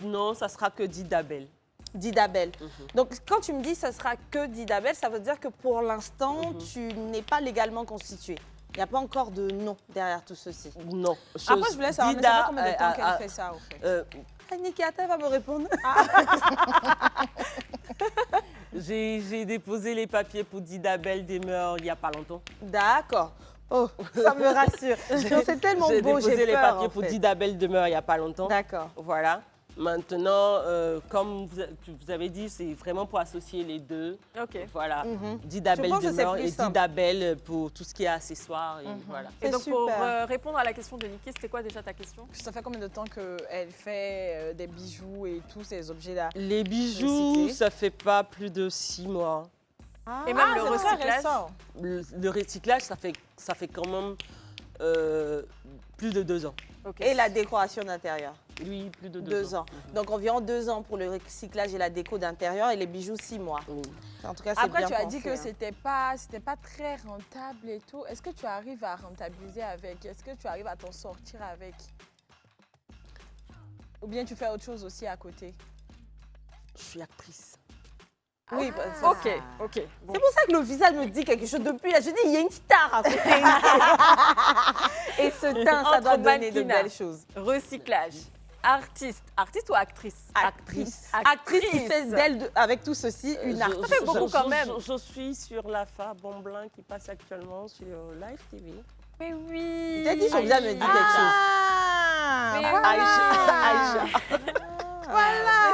Non, ça sera que Didabel. Didabel. Donc quand tu me dis ça sera que Didabel, ça veut dire que pour l'instant tu n'es pas légalement constitué. Il n'y a pas encore de nom derrière tout ceci. Non. Après, je voulais savoir, mais ça fait combien de temps qu'elle fait ça, au fait? Nikita va me répondre. J'ai déposé les papiers pour Didabel Demeure il n'y a pas longtemps. D'accord. Oh, ça me rassure. Non, c'est tellement J'ai beau, déposé j'ai les peur, papiers en pour fait. Didabel Demeure il n'y a pas longtemps. D'accord. Voilà. Maintenant, comme vous avez dit, c'est vraiment pour associer les deux. Ok. Voilà. Je Didabel pense que c'est Demeure plus et simple. Didabel pour tout ce qui est accessoires. Et voilà. Et C'est donc, pour super. répondre à la question de Niki, c'était quoi déjà ta question? Ça fait combien de temps qu'elle fait des bijoux et tous ces objets-là? Les bijoux, Recyclés. ça fait pas plus de 6 mois. Et même le c'est très recyclage? récent. Le recyclage, ça fait quand même plus de 2 ans. Ok. Et la décoration d'intérieur? Oui, plus de 2 2 ans. Donc environ 2 ans pour le recyclage et la déco d'intérieur et les bijoux 6 mois. Oui. En tout cas, c'est Après, bien tu as pensé, dit que hein. c'était pas très rentable et tout. Est-ce que tu arrives à rentabiliser avec? Est-ce que tu arrives à t'en sortir avec? Ou bien tu fais autre chose aussi à côté? Je suis actrice. Oui, Ok, ok. Bon. C'est pour ça que le visage me dit quelque chose depuis là. Je dis, il y a une star à côté. Et ce teint, ça Entre doit donner de mannequinat. belles choses. Recyclage. Artiste. Artiste ou actrice? Actrice. Actrice qui fait d'elle, avec tout ceci, une artiste. Ça fait beaucoup quand même. Je suis sur la Fa Bonblin qui passe actuellement sur Live TV. Mais oui. Tu as dit son visage me dit quelque chose. Ah, Mais Aïcha. Mais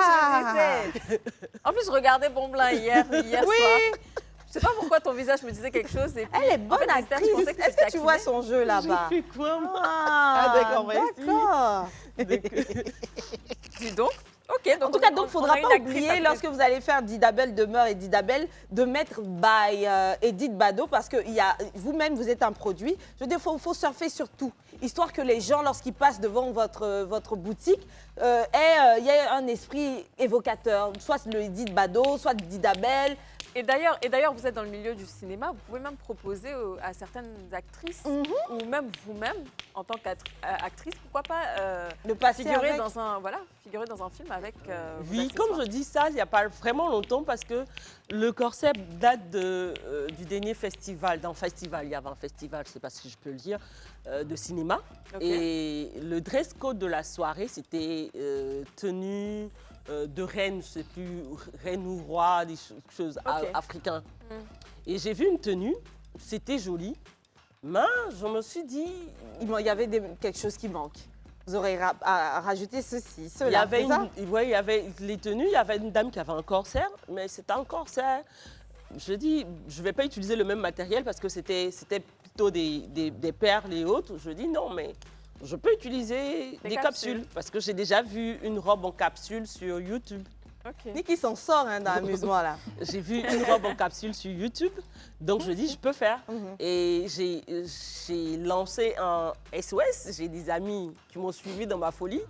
je me disais. En plus, je regardais Bonblin hier soir. Je sais pas pourquoi ton visage me disait quelque chose. Et puis, Elle est bonne en fait, Esther, actrice. je pensais que Est-ce tu que tu vois son jeu là-bas? J'ai fait quoi, moi Ah, d'accord, merci. d'accord. Dis donc. Ok, donc En tout cas, donc, on il ne faudra a une pas actrice oublier, actrice. lorsque vous allez faire Didabel Demeure et Didabel, de mettre by Edith Bado, parce que vous-même, vous êtes un produit. Je veux dire, il faut surfer sur tout, histoire que les gens, lorsqu'ils passent devant votre boutique, il y ait un esprit évocateur, soit le Edith Bado, soit Didabel. Et d'ailleurs, vous êtes dans le milieu du cinéma, vous pouvez même proposer à certaines actrices, ou même vous-même, en tant qu'actrice, pourquoi pas De passer figurer avec. dans un film avec vos Oui, accessoires. comme je dis ça, il n'y a pas vraiment longtemps parce que le corset date du dernier festival. Dans le festival, il y avait un festival, je ne sais pas si je peux le dire, de cinéma. Ok. Et le dress code de la soirée, c'était tenue de reine, je ne sais plus, reine ou roi, des choses Ok. africaines. Et j'ai vu une tenue, c'était joli, mais je me suis dit, Il y avait quelque chose qui manque. Vous aurez rajouté ceci, cela. il y avait c'est ça? il y avait les tenues, il y avait une dame qui avait un corset, mais c'était un corset. Je dis, je ne vais pas utiliser le même matériel parce que c'était plutôt des perles et autres. Je dis non, mais je peux utiliser des capsules parce que j'ai déjà vu une robe en capsule sur YouTube. Ok. Niki s'en sort hein, dans l'amusement là. J'ai vu une robe en capsule sur YouTube, donc je dis je peux faire. Et j'ai lancé un SOS. J'ai des amis qui m'ont suivi dans ma folie.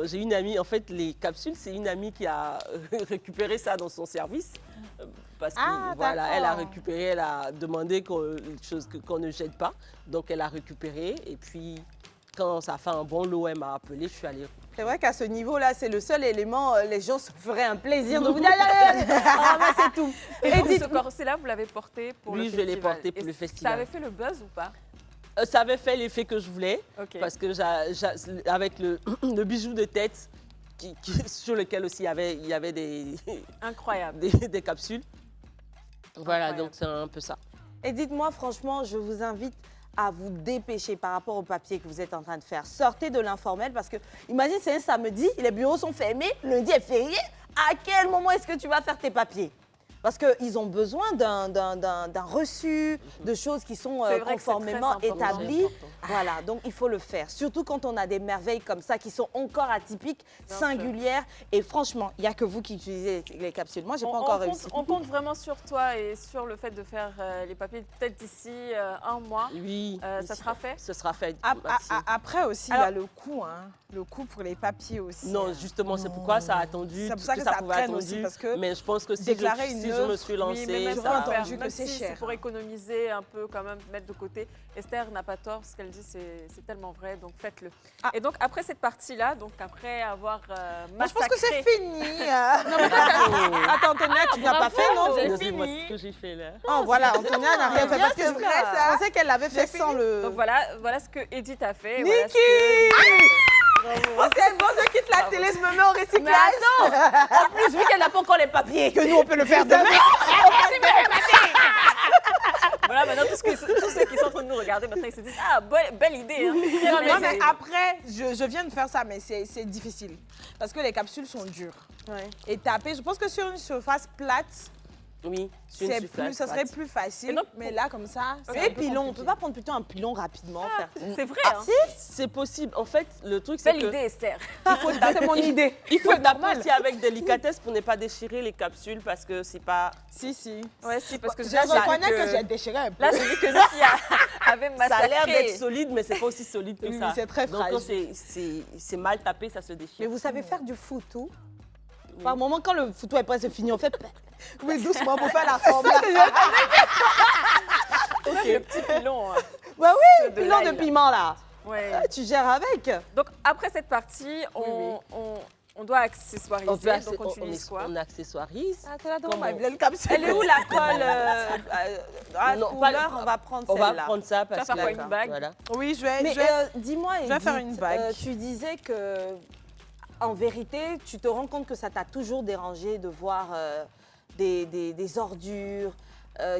J'ai une amie, en fait, les capsules, c'est une amie qui a récupéré ça dans son service. Parce que voilà, elle a récupéré, elle a demandé qu'on ne jette pas. Donc elle a récupéré. Et puis quand ça a fait un bon lot, elle m'a appelé, je suis allée. C'est vrai qu'à ce niveau-là, c'est le seul élément, les gens se feraient un plaisir de vous dire allez, c'est tout. Et dites, ce corset-là, vous l'avez porté pour le Oui, je festival. l'ai porté pour Et le festival. Ça avait fait le buzz ou pas? Ça avait fait l'effet que je voulais. Ok. Parce que avec le bijou de tête sur lequel aussi il y avait Incroyable. des capsules. Voilà, Incroyable. donc c'est un peu ça. Et dites-moi, franchement, je vous invite à vous dépêcher par rapport au papier que vous êtes en train de faire. Sortez de l'informel parce que, imagine, c'est un samedi, les bureaux sont fermés, lundi est férié. À quel moment est-ce que tu vas faire tes papiers? Parce qu'ils ont besoin d'un reçu, de choses qui sont C'est vrai que c'est conformément très important. établies. Voilà, donc il faut le faire. Surtout quand on a des merveilles comme ça qui sont encore atypiques, Bien singulières. Et franchement, il n'y a que vous qui utilisez les capsules. Moi, je n'ai pas encore réussi. On compte vraiment sur toi et sur le fait de faire les papiers peut-être d'ici un mois. Oui. Ça sera fait? Ce sera fait. Merci. Après aussi, il y a le coût, hein. Le coût pour les papiers aussi. Non, justement, c'est pourquoi ça a attendu. C'est pour tout ça ce que ça ça pouvait traîne attendre. aussi, parce que mais je pense que si déclarer je une me œuvre, suis lancée, Oui, mais même j'aurais ça, entendu même que c'est si cher. pour économiser un peu, quand même, mettre de côté. Esther n'a pas tort, ce qu'elle dit, c'est tellement vrai, donc faites-le. Ah. Et donc, après cette partie-là, donc après avoir Moi, je pense que c'est massacré... fini. Non, mais attends, Antonia, tu n'as pas fait, non? j'ai Regardez-moi fini. ce que j'ai fait là. Oh, voilà, Antonia n'a rien fait. Parce que c'est vrai, ça. je pensais qu'elle l'avait fait sans le... Donc voilà ce que Edith a fait. Niki voilà ce que- Oh, c'est bon, je quitte la télé, je me mets au recyclage. Mais attends, en plus, vu qu'elle n'a pas encore les papiers, que nous, on peut le faire demain. Voilà, maintenant, tous ceux qui sont en train de nous regarder, maintenant, ils se disent « Ah, belle idée hein. Non, Très belle mais idée. après, je viens de faire ça, mais c'est difficile. Parce que les capsules sont dures. Et taper, je pense que sur une surface plate, Oui, ça serait plus facile. donc, Mais là, comme ça, c'est un Et peu pilon, on ne compliqué. peut pas prendre plutôt un pilon rapidement faire. C'est vrai, Ah, hein. c'est possible. En fait, le truc, c'est Belle que idée, Esther. C'est mon idée. il faut taper aussi avec délicatesse pour ne pas déchirer les capsules parce que c'est pas. Si, si. Ouais, si, parce que Je déjà, j'ai reconnais vu que j'ai déchiré un peu. Là, j'ai vu que Niki avait Ça a l'air massacré. d'être solide, mais c'est pas aussi solide que Oui, ça. c'est très Donc quand fragile. c'est mal tapé, ça se déchire. Mais vous savez faire du foutou? Par moment, quand le foutou est pas fini, on fait. Oui, doucement pour faire la forme. Le petit pilon. Bah oui, Ceux de pilon l'ail, de là. piment là. Ouais. Tu gères avec. Donc, après cette partie, on doit accessoiriser. Donc, on utilise quoi? on accessoirise. Ah, t'es là devant Comment? ma vilaine capsule. Elle est où la colle Non, couleur, on va prendre On va celle-là. prendre ça parce faire que quoi, une bague? Voilà. Oui, je vais... Mais je vais- dis-moi, je vais faire Edith, une bague. tu disais que, en vérité, tu te rends compte que ça t'a toujours dérangé de voir des ordures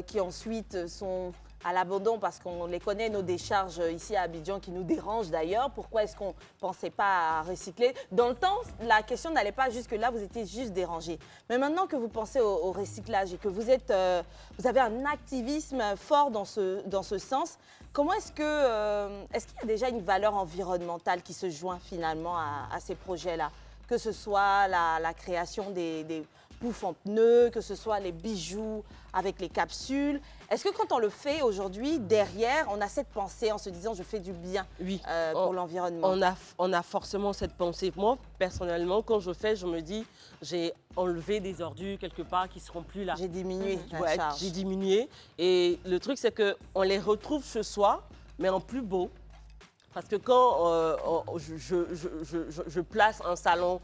qui ensuite sont à l'abandon parce qu'on les connaît, nos décharges ici à Abidjan qui nous dérangent d'ailleurs. Pourquoi est-ce qu'on ne pensait pas à recycler? Dans le temps, la question n'allait pas jusque-là, vous étiez juste dérangé. Mais maintenant que vous pensez au recyclage et que vous avez un activisme fort dans ce sens, comment est-ce qu'il y a déjà une valeur environnementale qui se joint finalement à ces projets-là? Que ce soit la création des poufs en pneus, que ce soit les bijoux avec les capsules. Est-ce que quand on le fait aujourd'hui, derrière, on a cette pensée en se disant je fais du bien Oui. pour l'environnement? On a forcément cette pensée. Moi, personnellement, quand je fais, je me dis, j'ai enlevé des ordures quelque part qui ne seront plus là. J'ai diminué la Ouais, charge. j'ai diminué. Et le truc, c'est qu'on les retrouve ce soir, mais en plus beau. Parce que quand je place un salon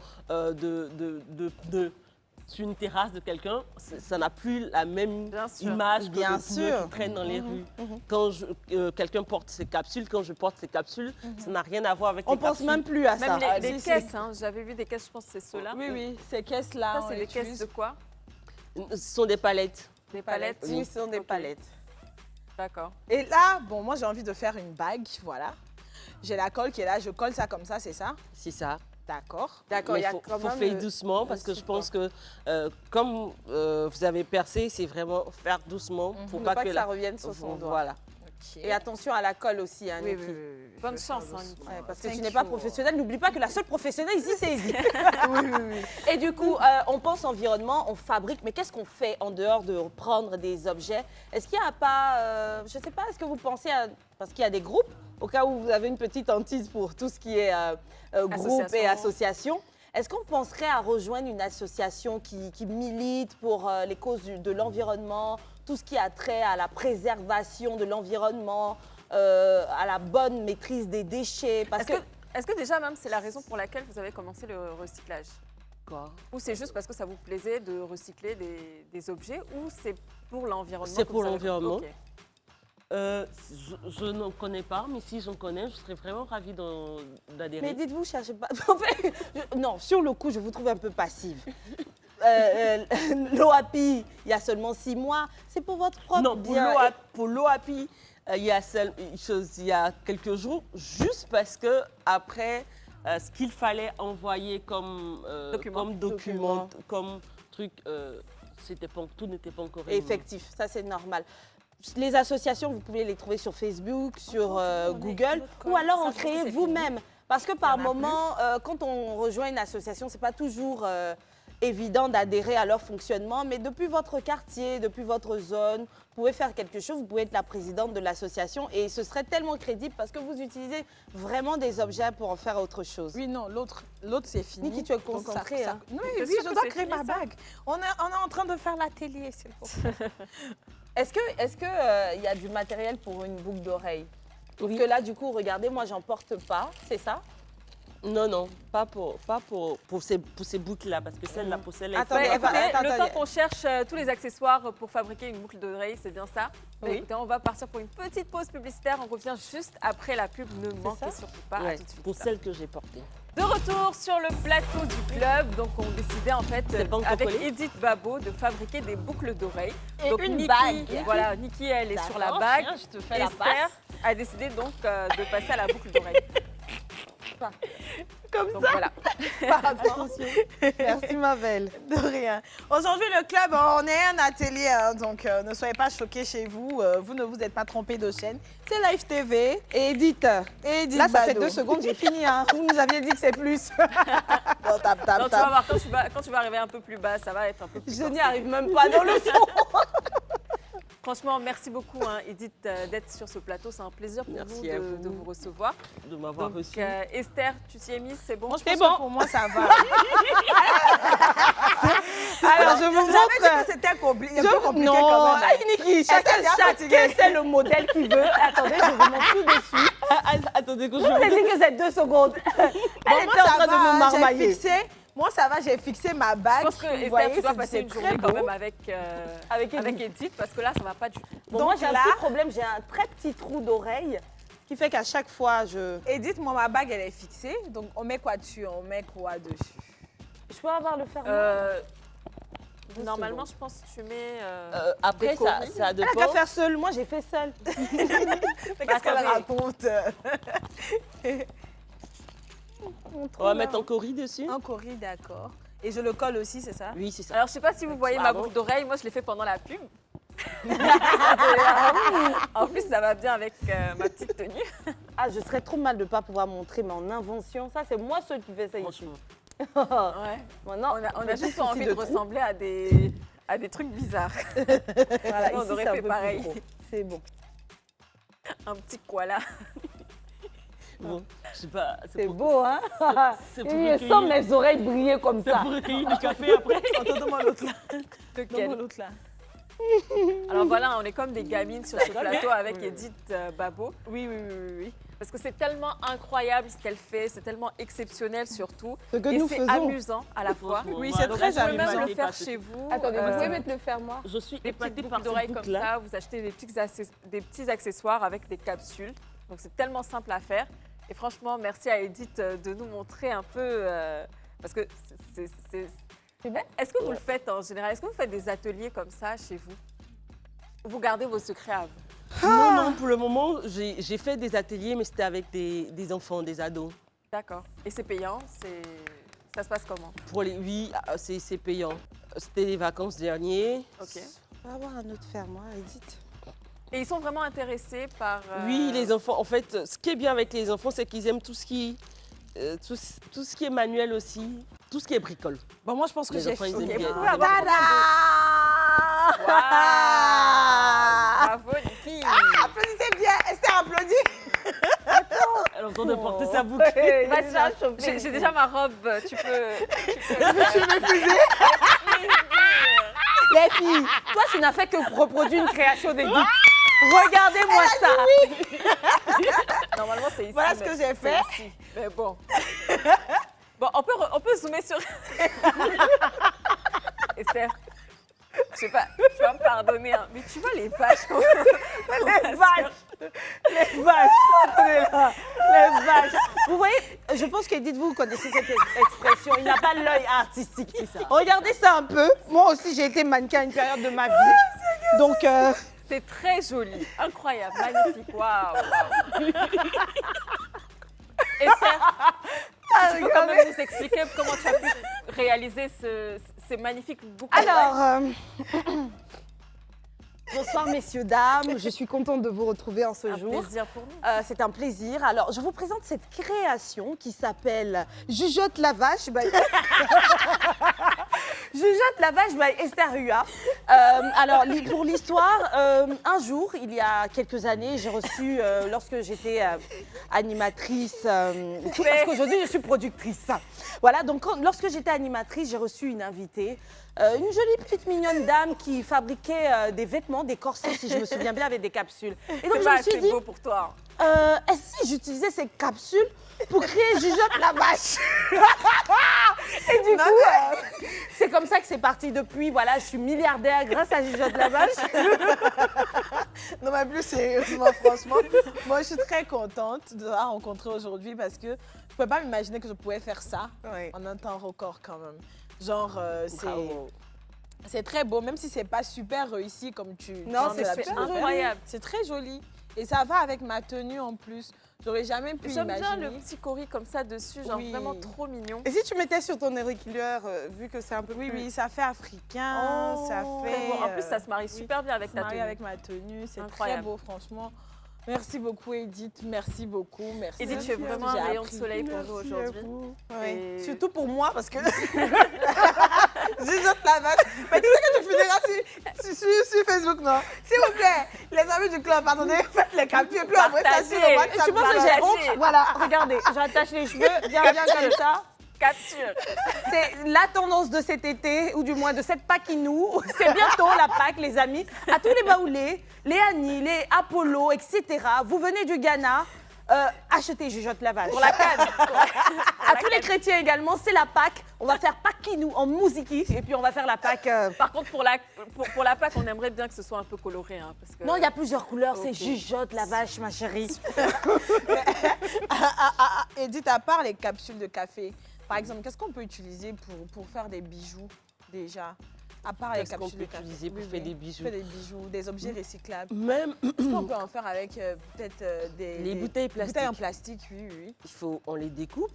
sur une terrasse de quelqu'un, ça n'a plus la même Bien sûr. image que Bien le pneu sûr. qui traîne dans les rues. Quand quelqu'un porte ses capsules, quand je porte ses capsules, ça n'a rien à voir avec On les pense capsules. même plus à ça. Même les si, si. caisses, hein. J'avais vu des caisses, je pense que c'est ceux-là. Oui, oui, ces caisses-là, Ça, on c'est les des caisses utilise. de quoi? Ce sont des palettes. Des palettes? Oui, ce sont des Ok. palettes. D'accord. Et là, bon, moi, j'ai envie de faire une bague, voilà. J'ai la colle qui est là, je colle ça comme ça, c'est ça? C'est ça. D'accord. D'accord, Mais il y a faut quand même faire doucement parce que je pense que comme vous avez percé, c'est vraiment faire doucement pour ne pas pas que que ça revienne sur son doigt. Voilà. Et attention à la colle aussi, hein, Oui, Niki. Bonne chance, hein, Niki. Ouais, parce que Thank tu n'es pas you. professionnelle. N'oublie pas que la seule professionnelle ici, c'est Edith. Et du coup, on pense environnement, on fabrique, mais qu'est-ce qu'on fait en dehors de prendre des objets? Est-ce qu'il n'y a pas, je ne sais pas, est-ce que vous pensez à, parce qu'il y a des groupes, au cas où vous avez une petite hantise pour tout ce qui est groupe et association, est-ce qu'on penserait à rejoindre une association qui milite pour les causes de l'environnement, tout ce qui a trait à la préservation de l'environnement, à la bonne maîtrise des déchets? Parce que Est-ce que déjà même c'est la raison pour laquelle vous avez commencé le recyclage? Quoi? Ou c'est juste parce que ça vous plaisait de recycler des objets ou c'est pour l'environnement? C'est que pour vous avez- l'environnement. Ok. Je n'en connais pas, mais si j'en connais, je serais vraiment ravie d'adhérer. Mais dites-vous, cherchez pas. En fait, non, sur le coup, je vous trouve un peu passive. L'OAPI, il y a seulement 6 mois, c'est pour votre propre Non, bien. pour l'OAPI, il y a quelques jours, juste parce que après, ce qu'il fallait envoyer comme document, comme truc, tout n'était pas encore réuni. Effectif, ça c'est normal. Les associations, vous pouvez les trouver sur Facebook, sur Google, ou alors en créer vous-même. Parce que par moment, quand on rejoint une association, c'est pas toujours évident d'adhérer à leur fonctionnement, mais depuis votre quartier, depuis votre zone, vous pouvez faire quelque chose, vous pouvez être la présidente de l'association et ce serait tellement crédible parce que vous utilisez vraiment des objets pour en faire autre chose. Oui, non, l'autre c'est fini. Niki, tu es Donc, concentrée, hein. Oui, T'es oui, sûre je que dois c'est créer fini, ma ça? bague. On est en train de faire l'atelier, s'il vous plaît. Est-ce que y a du matériel pour une boucle d'oreille? Parce que là, du coup, regardez, moi, j'en porte pas, c'est ça? Non, pas pour ces boucles-là, parce que celle-là, pour celle-là, Attendez, il faut- Eva, Écoutez, attends, le attends, temps qu'on cherche tous les accessoires pour fabriquer une boucle d'oreille, c'est bien ça? Oui. Écoutez, on va partir pour une petite pause publicitaire. On revient juste après la pub. Ne manquez surtout pas. Ouais, À tout de suite. pour celle que j'ai portée. De retour sur le plateau du club, donc on décidait en fait C'est pas encore avec collé Edith Babo de fabriquer des boucles d'oreilles. Et Donc une Niki, bague. voilà, Niki elle est sur la D'accord, bague. tiens, je te fais la Esther passe. a décidé donc de passer à la boucle d'oreille. Comme Donc voilà. Merci, ma belle. De rien. Aujourd'hui, le club, on est un atelier, hein, donc ne soyez pas choqués chez vous. Vous ne vous êtes pas trompés de chaîne. C'est Live TV. Et Edith, Et Edith là, ça fait Bado. 2 secondes, j'ai fini. Hein. Vous nous aviez dit que c'est plus. Bon, tape, tape, Non, tu vas tape. voir, quand tu vas arriver un peu plus bas, ça va être un peu plus Je corsé. n'y arrive même pas dans le son. Franchement, merci beaucoup Edith d'être sur ce plateau. C'est un plaisir pour Merci nous à de vous recevoir. de m'avoir Donc reçu. Esther, tu t'y es mise, c'est bon? Moi, je C'est pense bon. que pour moi, ça va. Alors, je vous J'avais dit montre. que c'était un peu compliqué Non, quand même. aïe, Niki, chacun c'est le modèle qu'il veut. Attendez, je vous montre tout de suite. Attendez, que Je vous ai dit que c'est 2 secondes. Elle Bon, était en train de me marmailler. Moi, ça va, j'ai fixé ma bague. Je pense que Vous Esther, voyez, tu dois c'est- passer c'est une très journée quand beau. même avec Edith. Edith parce que là, ça va pas du tout. Bon, moi, Donc j'ai un là- petit problème. J'ai un très petit trou d'oreille qui fait qu'à chaque fois, je... Et dites-moi, ma bague, elle est fixée. Donc, on met quoi dessus? On met quoi dessus? Je peux avoir le fermoir Normalement, je pense que tu mets. Après, Décoré. ça a Elle a qu'à dépend. faire seule. Moi, j'ai fait seule. Mais qu'est-ce qu'elle attendez. raconte? On va mettre encore riz dessus. Un cori, d'accord. Et je le colle aussi, c'est ça? Oui, c'est ça. Alors, je sais pas si vous voyez ma Pardon. boucle d'oreille. Moi, je l'ai fait pendant la pub. En plus, ça va bien avec ma petite tenue. Ah, je serais trop mal de ne pas pouvoir montrer mon invention. Ça, c'est moi seule qui fais ça ici. Franchement. Ouais. Maintenant, On a juste pas envie de ressembler à des trucs bizarres. Voilà, on ici, aurait c'est un fait peu pareil. plus gros. C'est bon. Un petit koala. Bon, je sais pas. C'est pour- beau, hein? C'est pour Et recueillir- sans mes oreilles briller comme c'est ça. pour recueillir du café après. Donne-moi l'autre là. Lequel Donne-moi l'autre là. Alors voilà, on est comme des gamines sur ce plateau avec Oui. Edith Babo. Oui. Parce que c'est tellement incroyable ce qu'elle fait, c'est tellement exceptionnel surtout. Ce que Et nous c'est faisons. amusant à la fois. Franchement, Oui, moi, c'est donc, très je suis Vous pouvez même amusant. le faire chez vous. Attendez, vous euh, pouvez mettre le fermoir? Je suis des petites épatée boucles par d'oreilles cette comme boucle-là. ça, vous achetez des petits accessoires avec des capsules. Donc c'est tellement simple à faire. Et franchement, merci à Edith de nous montrer un peu, parce que c'est... C'est bon? Est-ce que vous le faites en général? Est-ce que vous faites des ateliers comme ça chez vous? Vous gardez vos secrets à vous? Non, pour le moment, j'ai fait des ateliers, mais c'était avec des enfants, des ados. D'accord. Et c'est payant? Ça se passe comment? Oui, c'est payant. C'était les vacances dernières. Ok. On va avoir un autre fermoir, Edith. Et ils sont vraiment intéressés par... Oui, les enfants, en fait, ce qui est bien avec les enfants, c'est qu'ils aiment tout ce qui est manuel aussi, tout ce qui est bricole. Bon, moi, je pense que Les j'ai enfants, ils fait. aiment bien. Tada! Bravo, Niki. Applaudissez bien. Esther applaudit. Elle est en train de porter sa boucle. Vas-y, j'ai déjà ma robe, tu peux Les filles, toi, tu n'as fait que reproduire une création d'Edith. Regardez-moi ça. Normalement, c'est ici. Voilà ce que j'ai fait. C'est ici. Mais bon. Bon, on peut zoomer sur... Esther, je sais pas, tu vas me pardonner, hein, mais tu vois les vaches Les vaches, attendez là, les vaches. Vous voyez, je pense que dites-vous, vous connaissez cette expression, il n'a pas l'œil artistique, c'est ça. Regardez ça un peu. Moi aussi, j'ai été mannequin à une période de ma vie. Donc, C'est très joli, incroyable, magnifique, waouh. Esther, tu peux quand même nous expliquer comment tu as pu réaliser ces magnifiques boucles. alors, bonsoir messieurs, dames, je suis contente de vous retrouver en ce Un jour. plaisir pour nous. C'est un plaisir. Alors, je vous présente cette création qui s'appelle Jugeote la vache. Jugeote la vache by Esther Hua. Alors, pour l'histoire, un jour, il y a quelques années, j'ai reçu, lorsque j'étais animatrice, parce qu'aujourd'hui, je suis productrice. Voilà, donc lorsque j'étais animatrice, j'ai reçu une invitée, une jolie petite mignonne dame qui fabriquait des vêtements, des corsets, si je me souviens bien, avec des capsules. Et donc, je me suis C'est dit, beau pour toi. est-ce que j'utilisais ces capsules pour créer Jugeote la vache? Et du coup, c'est comme ça que c'est parti depuis. Voilà, je suis milliardaire grâce à Jugeote la vache. Non, mais plus sérieusement, franchement, moi, je suis très contente de la rencontrer aujourd'hui parce que je ne pouvais pas m'imaginer que je pouvais faire ça en un temps record quand même. Genre, c'est très beau, même si c'est pas super réussi comme tu... Non, tu as c'est l'habitude super de faire. incroyable. C'est très joli. Et ça va avec ma tenue en plus. J'aurais jamais pu J'aime bien imaginer. le petit cori comme ça dessus, genre Oui. vraiment trop mignon. Et si tu mettais sur ton auriculaire, vu que c'est un peu Oui, plus... oui, ça fait africain, ça fait... Bon, en plus, ça se marie super bien avec se ta marie tenue. avec ma tenue, c'est très Incroyable. beau, franchement. Merci beaucoup, Edith. Merci beaucoup. Merci. Edith, tu es vraiment un J'ai rayon de appris. soleil pour nous aujourd'hui. Et- Surtout pour moi, parce que... Jugeote la vache. Mais tu sais que tu finiras sur Facebook, non? S'il vous plaît, les amis du club, attendez, faites les captures. Puis après, ça sur le WhatsApp. Tu penses que j'ai honte? Voilà, regardez, j'attache les cheveux bien comme ça. Capture. C'est la tendance de cet été, ou du moins de cette Pâquinou. C'est bientôt la Pâque, les amis. À tous les Baoulés, les Annie, les Apollo, etc. Vous venez du Ghana, achetez Jugeote la vache. Pour la canne. À tous les chrétiens également, c'est la Pâque. On va faire Pâquinou en musique et puis on va faire la Pâque. Par contre, pour la Pâque, on aimerait bien que ce soit un peu coloré. Hein, parce que... Non, il y a plusieurs couleurs, Ok. c'est Jugeote la vache, ma chérie. Edith, à part les capsules de café, par exemple, qu'est-ce qu'on peut utiliser pour faire des bijoux déjà? À part les Qu'est-ce qu'on capsules peut de café. utiliser pour faire des bijoux? Faire des bijoux, des objets recyclables. Même Qu'est-ce qu'on peut en faire avec peut-être les bouteilles plastiques. bouteilles en plastique, oui, oui. on les découpe,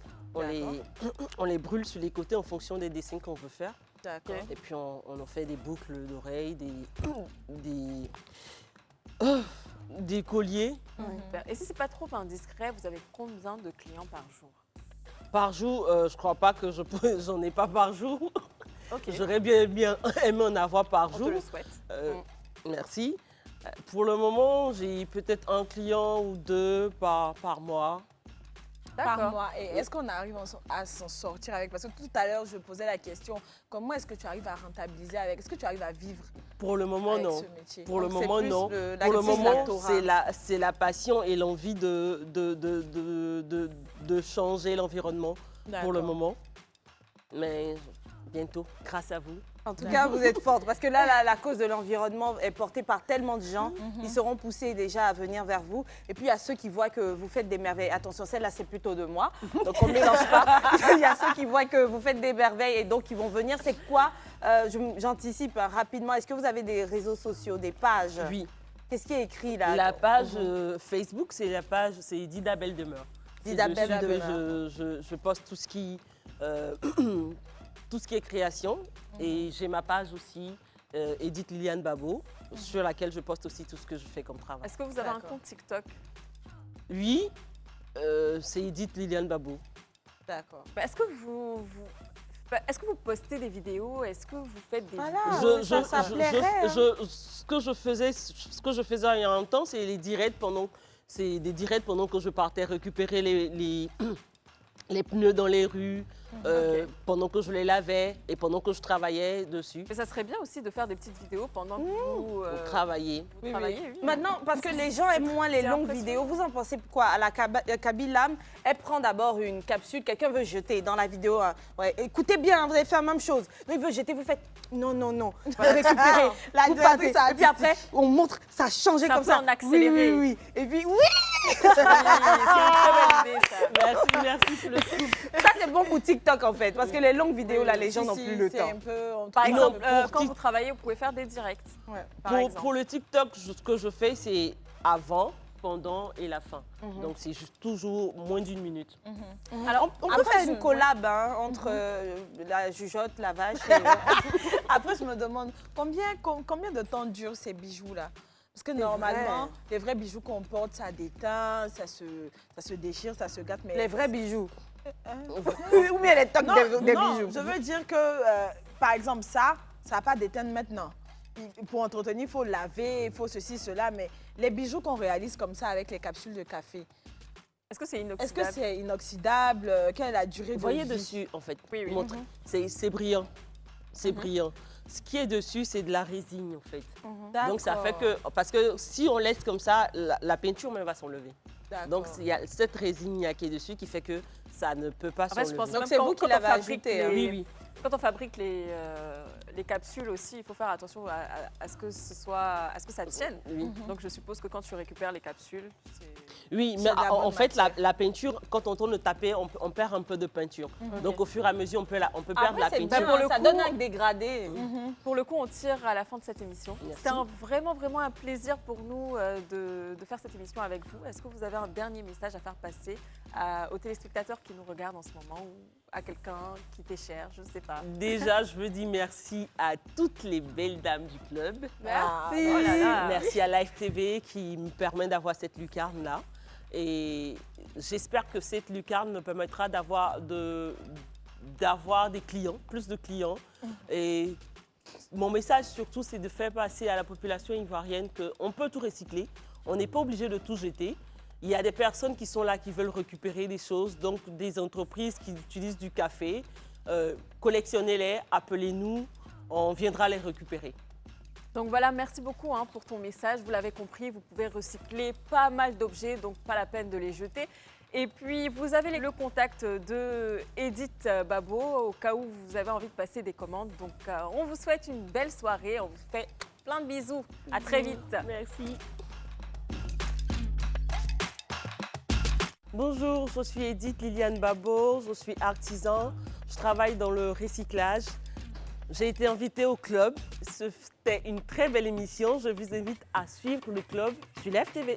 on les brûle sur les côtés en fonction des dessins qu'on veut faire. D'accord. Et puis on en fait des boucles d'oreilles, des colliers. Super. Et si c'est pas trop indiscret, vous avez combien de clients par jour? Par jour, je crois pas que j'en ai pas par jour. Ok. J'aurais bien aimé en avoir par On jour. te le souhaite. Merci. Pour le moment, j'ai peut-être un client ou deux par mois. Par D'accord. mois. Et est-ce qu'on arrive à s'en sortir avec? Parce que tout à l'heure, je posais la question, comment est-ce que tu arrives à rentabiliser avec? Est-ce que tu arrives à vivre Pour le moment, avec non. ce métier? Pour le Donc, c'est moment, plus non. la Pour le cuisine, moment, l'actorat. c'est la passion et l'envie de changer l'environnement pour le D'accord. moment. Mais bientôt, grâce à vous. En tout cas, vous êtes forte parce que là, la cause de l'environnement est portée par tellement de gens. Mhm. Ils seront poussés déjà à venir vers vous. Et puis, il y a ceux qui voient que vous faites des merveilles. Attention, celle-là, c'est plutôt de moi. Donc, on ne mélange pas. Il y a ceux qui voient que vous faites des merveilles et donc ils vont venir. C'est quoi? J'anticipe rapidement. Est-ce que vous avez des réseaux sociaux, des pages? Oui. Qu'est-ce qui est écrit là? La page Facebook, c'est Dida Belle Demeure. Dida C'est Belle dessus que Demeure. je poste tout ce qui est création. Et j'ai ma page aussi Edith Liliane Babo, sur laquelle je poste aussi tout ce que je fais comme travail. Est-ce que vous avez un D'accord. compte TikTok? Oui, c'est Edith Liliane Babo. D'accord. Est-ce que est-ce que vous postez des vidéos? Est-ce que vous faites des Voilà. vidéos? ça plairait, Ce que je faisais il y a un temps, c'est des directs pendant que je partais récupérer les pneus dans les rues, pendant que je les lavais et pendant que je travaillais dessus. Mais ça serait bien aussi de faire des petites vidéos pendant que vous Pour travailler. travaillez. Oui. Maintenant, parce que les gens aiment moins les c'est longues impressionnant. vidéos, vous en pensez quoi? À la Kabyle Lam, elle prend d'abord une capsule, quelqu'un veut jeter dans la vidéo. Ouais, écoutez bien, vous avez fait la même chose. Non, il veut jeter, vous faites non, non, non. Vous récupérez, vous partez, et puis après, on montre, ça a changé C'est un comme peu ça. en accéléré. Oui, oui, oui. Et puis, oui, C'est une très bonne idée, ça. Merci pour le scoop. ça c'est bon pour TikTok en fait, parce que les longues vidéos, là, les gens n'ont plus le temps. Un peu, Par Non, exemple, pour quand Tik- vous travaillez, vous pouvez faire des directs. Ouais. Par exemple. Pour le TikTok, ce que je fais, c'est avant, pendant et la fin. Donc c'est juste toujours moins d'1 minute. Alors, on peut Après, faire une collab entre la jugeote, la vache et... Après, je me demande combien de temps durent ces bijoux-là? Parce que normalement, les vrais bijoux qu'on porte, ça déteint, ça se déchire, ça se gâte. Mais Les vrais bijoux. Hein? Ou bien les tocs Non, des non, bijoux. je veux dire que, par exemple, ça va pas déteindre maintenant. Pour entretenir, il faut laver, il faut ceci, cela. Mais les bijoux qu'on réalise comme ça avec les capsules de café, Est-ce que c'est est-ce inoxydable? que c'est inoxydable? Quelle est la durée Vous de voyez vie? dessus, en fait. Oui, oui. Montre. C'est brillant. C'est brillant. Ce qui est dessus, c'est de la résine, en fait. Donc ça fait que, parce que si on laisse comme ça, la peinture même va s'enlever. Donc il y a cette résine qui est dessus qui fait que ça ne peut pas En fait, je pense s'enlever. Donc, même c'est quand- vous qui quand on l'avez fabrique ajouté, hein. les- Oui, oui. Quand on fabrique les capsules aussi, il faut faire attention à ce que ça tienne. Oui. Donc je suppose que quand tu récupères les capsules, c'est... Oui, C'est mais de la en bonne fait, matière. la peinture, quand on tourne le taper, on perd un peu de peinture. Donc, au fur et à mesure, on peut perdre la Après, c'est peinture. bien, Pour le ça coup- donne un dégradé. Pour le coup, on tire à la fin de cette émission. Merci. C'était vraiment un plaisir pour nous de faire cette émission avec vous. Est-ce que vous avez un dernier message à faire passer aux téléspectateurs qui nous regardent en ce moment ou à quelqu'un qui t'est cher, je ne sais pas. Déjà, je veux dire merci à toutes les belles dames du club. Merci. Oh là là. Merci à Live TV qui me permet d'avoir cette lucarne-là. Et j'espère que cette lucarne me permettra d'avoir des clients, plus de clients. Et mon message surtout, c'est de faire passer à la population ivoirienne qu'on peut tout recycler. On n'est pas obligé de tout jeter. Il y a des personnes qui sont là, qui veulent récupérer des choses, donc des entreprises qui utilisent du café. Collectionnez-les, appelez-nous, on viendra les récupérer. Donc voilà, merci beaucoup pour ton message. Vous l'avez compris, vous pouvez recycler pas mal d'objets, donc pas la peine de les jeter. Et puis, vous avez le contact de Edith Babo au cas où vous avez envie de passer des commandes. Donc, on vous souhaite une belle soirée. On vous fait plein de bisous. À très vite. Merci. Bonjour, je suis Edith Liliane Babo, je suis artisan, je travaille dans le recyclage. J'ai été invitée au club, c'était une très belle émission, je vous invite à suivre le club sur Live TV.